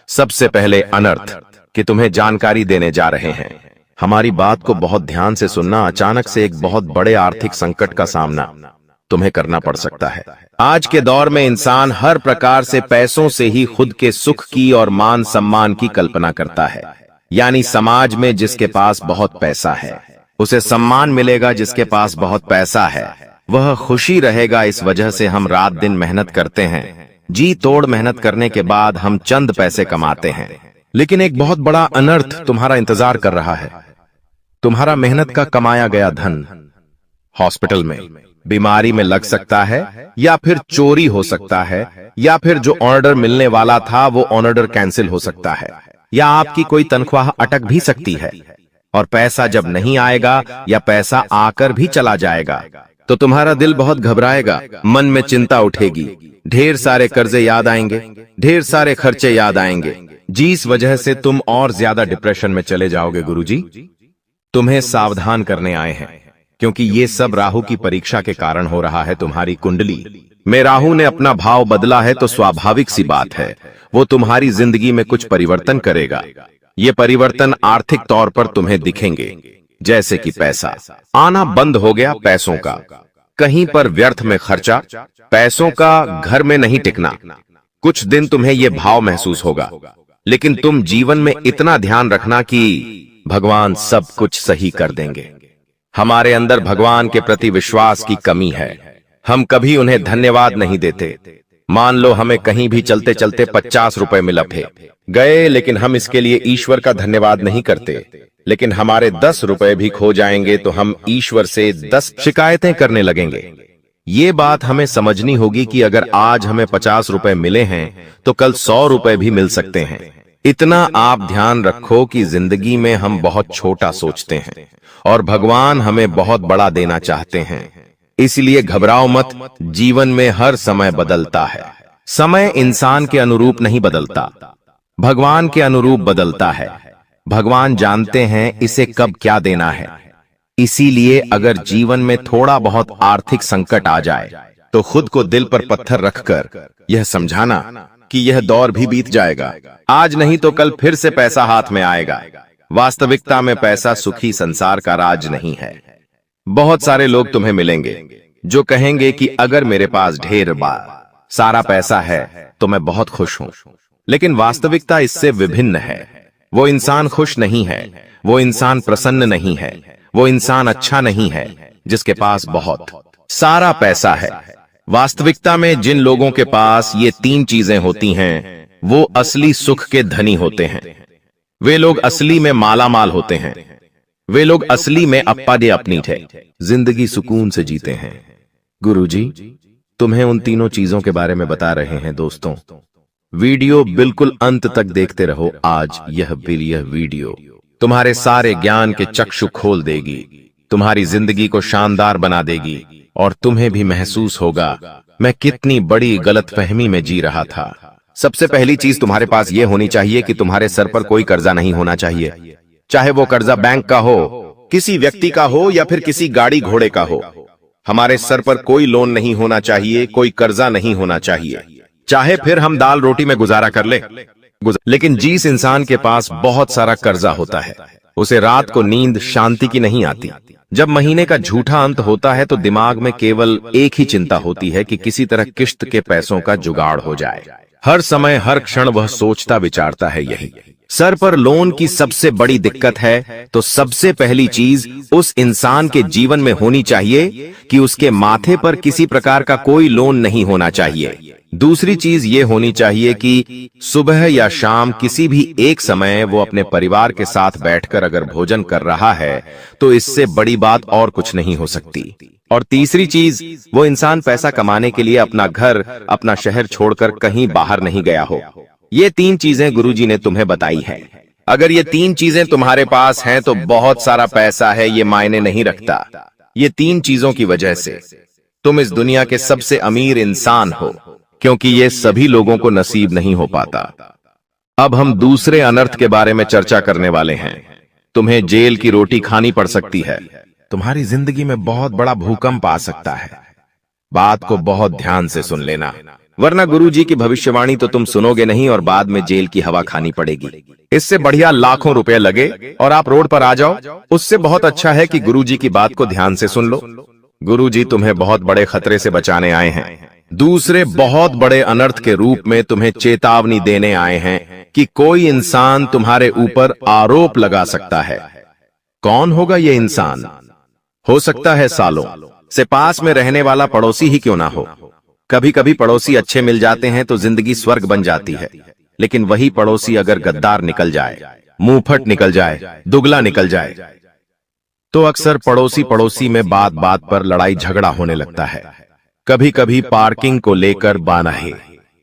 सबसे पहले अनर्थ कि तुम्हें जानकारी देने जा रहे हैं। हमारी बात को बहुत ध्यान से सुनना। अचानक से एक बहुत बड़े आर्थिक संकट का सामना तुम्हें करना पड़ सकता है। आज के दौर में इंसान हर प्रकार से पैसों से ही खुद के सुख की और मान सम्मान की कल्पना करता है। यानी समाज में जिसके पास बहुत पैसा है उसे सम्मान मिलेगा, जिसके पास बहुत पैसा है वह खुशी रहेगा। इस वजह से हम रात दिन मेहनत करते हैं, जी तोड़ मेहनत करने के बाद हम चंद पैसे कमाते हैं। लेकिन एक बहुत बड़ा अनर्थ तुम्हारा इंतजार कर रहा है। तुम्हारा मेहनत का कमाया गया धन हॉस्पिटल में, बीमारी में लग सकता है, या फिर चोरी हो सकता है, या फिर जो ऑर्डर मिलने वाला था वो ऑर्डर कैंसिल हो सकता है, या आपकी कोई तनख्वाह अटक भी सकती है। और पैसा जब नहीं आएगा या पैसा आकर भी चला जाएगा तो तुम्हारा दिल बहुत घबराएगा, मन में चिंता उठेगी, ढेर सारे कर्जे याद आएंगे, ढेर सारे खर्चे याद आएंगे। जिस वजह से तुम और ज्यादा डिप्रेशन में चले जाओगे। गुरुजी तुम्हें सावधान करने आए हैं, क्योंकि ये सब राहु की परीक्षा के कारण हो रहा है। तुम्हारी कुंडली में राहु ने अपना भाव बदला है तो स्वाभाविक सी बात है वो तुम्हारी जिंदगी में कुछ परिवर्तन करेगा। ये परिवर्तन आर्थिक तौर पर तुम्हें दिखेंगे, जैसे कि पैसा आना बंद हो गया, पैसों का कहीं पर व्यर्थ में खर्चा, पैसों का घर में नहीं टिकना। कुछ दिन तुम्हें यह भाव महसूस होगा, लेकिन तुम जीवन में इतना ध्यान रखना कि भगवान सब कुछ सही कर देंगे। हमारे अंदर भगवान के प्रति विश्वास की कमी है, हम कभी उन्हें धन्यवाद नहीं देते। मान लो हमें कहीं भी चलते चलते 50 रुपए मिल गए, लेकिन हम इसके लिए ईश्वर का धन्यवाद नहीं करते। लेकिन हमारे 10 रुपए भी खो जाएंगे तो हम ईश्वर से 10 शिकायतें करने लगेंगे। ये बात हमें समझनी होगी कि अगर आज हमें 50 रुपए मिले हैं तो कल 100 रुपए भी मिल सकते हैं। इतना आप ध्यान रखो कि जिंदगी में हम बहुत छोटा सोचते हैं और भगवान हमें बहुत बड़ा देना चाहते हैं। इसलिए घबराओ मत, जीवन में हर समय बदलता है। समय इंसान के अनुरूप नहीं बदलता, भगवान के अनुरूप बदलता है। भगवान जानते हैं इसे कब क्या देना है। इसीलिए अगर जीवन में थोड़ा बहुत आर्थिक संकट आ जाए तो खुद को दिल पर पत्थर रखकर यह समझाना कि यह दौर भी बीत जाएगा, आज नहीं तो कल फिर से पैसा हाथ में आएगा। वास्तविकता में पैसा सुखी संसार का राज नहीं है। बहुत सारे लोग तुम्हें मिलेंगे जो कहेंगे कि अगर मेरे पास ढेर सारा पैसा है तो मैं बहुत खुश हूं, लेकिन वास्तविकता इससे विभिन्न है। वो इंसान खुश नहीं है, वो इंसान प्रसन्न नहीं है, वो इंसान अच्छा नहीं है जिसके पास बहुत सारा पैसा है। वास्तविकता में जिन लोगों के पास ये 3 चीजें होती हैं वो असली सुख के धनी होते हैं। वे लोग असली में माला माल होते हैं। वे लोग असली में अप्पा दे अपनी थे, जिंदगी सुकून से जीते हैं। गुरुजी तुम्हें उन तीनों चीजों के बारे में बता रहे हैं। दोस्तों वीडियो बिल्कुल अंत तक देखते रहो। आज यह वीडियो तुम्हारे सारे ज्ञान के चक्षु खोल देगी, तुम्हारी जिंदगी को शानदार बना देगी और तुम्हें भी महसूस होगा मैं कितनी बड़ी गलतफहमी में जी रहा था। सबसे पहली चीज तुम्हारे पास यह होनी चाहिए कि तुम्हारे सर पर कोई कर्जा नहीं होना चाहिए, चाहे वो कर्जा बैंक का हो, किसी व्यक्ति का हो या फिर किसी गाड़ी घोड़े का हो। हमारे सर पर कोई लोन नहीं होना चाहिए, कोई कर्जा नहीं होना चाहिए, चाहे फिर हम दाल रोटी में गुजारा कर ले। लेकिन जिस इंसान के पास बहुत सारा कर्जा होता है उसे रात को नींद शांति की नहीं आती। जब महीने का झूठा अंत होता है तो दिमाग में केवल एक ही चिंता होती है कि किसी तरह किश्त के पैसों का जुगाड़ हो जाए। हर समय हर क्षण वह सोचता विचारता है यही। सर पर लोन की सबसे बड़ी दिक्कत है तो सबसे पहली चीज उस इंसान के जीवन में होनी चाहिए कि उसके माथे पर किसी प्रकार का कोई लोन नहीं होना चाहिए। दूसरी चीज ये होनी चाहिए कि सुबह या शाम किसी भी एक समय वो अपने परिवार के साथ बैठकर अगर भोजन कर रहा है तो इससे बड़ी बात और कुछ नहीं हो सकती। और तीसरी चीज, वो इंसान पैसा कमाने के लिए अपना घर, अपना शहर छोड़कर कहीं बाहर नहीं गया हो। ये 3 चीजें गुरुजी ने तुम्हें बताई है। अगर ये 3 चीजें तुम्हारे पास हैं तो बहुत सारा पैसा है, ये मायने नहीं रखता। ये 3 चीजों की वजह से तुम इस दुनिया के सबसे अमीर इंसान हो, क्योंकि ये सभी लोगों को नसीब नहीं हो पाता। अब हम दूसरे अनर्थ के बारे में चर्चा करने वाले हैं। तुम्हें जेल की रोटी खानी पड़ सकती है। तुम्हारी जिंदगी में बहुत बड़ा भूकंप आ सकता है। बात को बहुत ध्यान से सुन लेना, वरना गुरुजी की भविष्यवाणी तो तुम सुनोगे नहीं और बाद में जेल की हवा खानी पड़ेगी। इससे बढ़िया लाखों रुपए लगे और आप रोड पर आ जाओ, उससे बहुत अच्छा है कि गुरुजी की बात को ध्यान से सुन लो। गुरुजी तुम्हें बहुत बड़े खतरे से बचाने आए हैं। दूसरे बहुत बड़े अनर्थ के रूप में तुम्हें चेतावनी देने आए हैं कि कोई इंसान तुम्हारे ऊपर आरोप लगा सकता है। कौन होगा ये इंसान? हो सकता है सालों से पास में रहने वाला पड़ोसी ही क्यों ना हो। कभी कभी पड़ोसी अच्छे मिल जाते हैं तो जिंदगी स्वर्ग बन जाती है, लेकिन वही पड़ोसी अगर गद्दार निकल जाए, मुंहफट निकल जाए, दुगला निकल जाए, तो अक्सर पड़ोसी पड़ोसी में बात बात पर लड़ाई झगड़ा होने लगता है। कभी कभी पार्किंग को लेकर बानहे,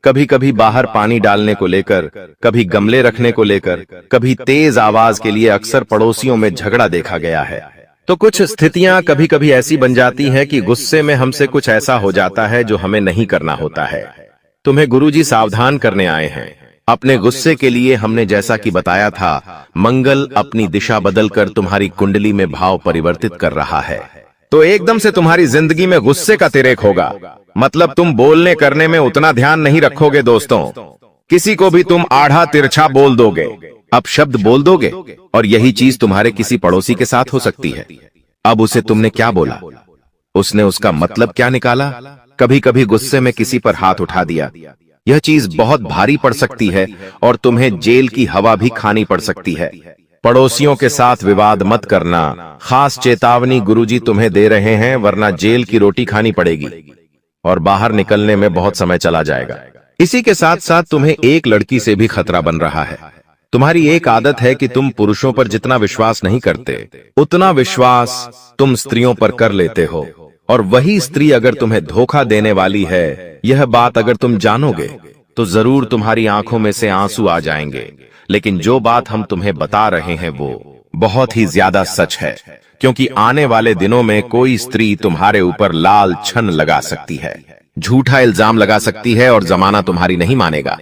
कभी कभी बाहर पानी डालने को लेकर, कभी गमले रखने को लेकर, कभी तेज आवाज के लिए अक्सर पड़ोसियों में झगड़ा देखा गया है। तो कुछ स्थितियां कभी कभी ऐसी बन जाती हैं कि गुस्से में हमसे कुछ ऐसा हो जाता है जो हमें नहीं करना होता है। तुम्हें गुरुजी सावधान करने आए हैं। अपने गुस्से के लिए हमने जैसा कि बताया था, मंगल अपनी दिशा बदलकर तुम्हारी कुंडली में भाव परिवर्तित कर रहा है। तो एकदम से तुम्हारी जिंदगी में गुस्से का तिरेक होगा। मतलब तुम बोलने करने में उतना ध्यान नहीं रखोगे दोस्तों। किसी को भी तुम आढ़ा तिरछा बोल दोगे, अपशब्द बोल दोगे, और यही चीज तुम्हारे किसी पड़ोसी के साथ हो सकती है। अब उसे तुमने क्या बोला, उसने उसका मतलब क्या निकाला। कभी कभी गुस्से में किसी पर हाथ उठा दिया। यह चीज बहुत भारी पड़ सकती है और तुम्हें जेल की हवा भी खानी पड़ सकती है। पड़ोसियों के साथ विवाद मत करना, खास चेतावनी गुरुजी तुम्हें दे रहे हैं, वरना जेल की रोटी खानी पड़ेगी और बाहर निकलने में बहुत समय चला जाएगा। इसी के साथ साथ तुम्हें एक लड़की से भी खतरा बन रहा है। तुम्हारी एक आदत है कि तुम पुरुषों पर जितना विश्वास नहीं करते, उतना विश्वास तुम स्त्रियों पर कर लेते हो, और वही स्त्री अगर तुम्हें धोखा देने वाली है, यह बात अगर तुम जानोगे तो जरूर तुम्हारी आंखों में से आंसू आ जाएंगे। लेकिन जो बात हम तुम्हें बता रहे हैं वो बहुत ही ज्यादा सच है, क्योंकि आने वाले दिनों में कोई स्त्री तुम्हारे ऊपर लाल छन लगा सकती है, झूठा इल्जाम लगा सकती है और जमाना तुम्हारी नहीं मानेगा।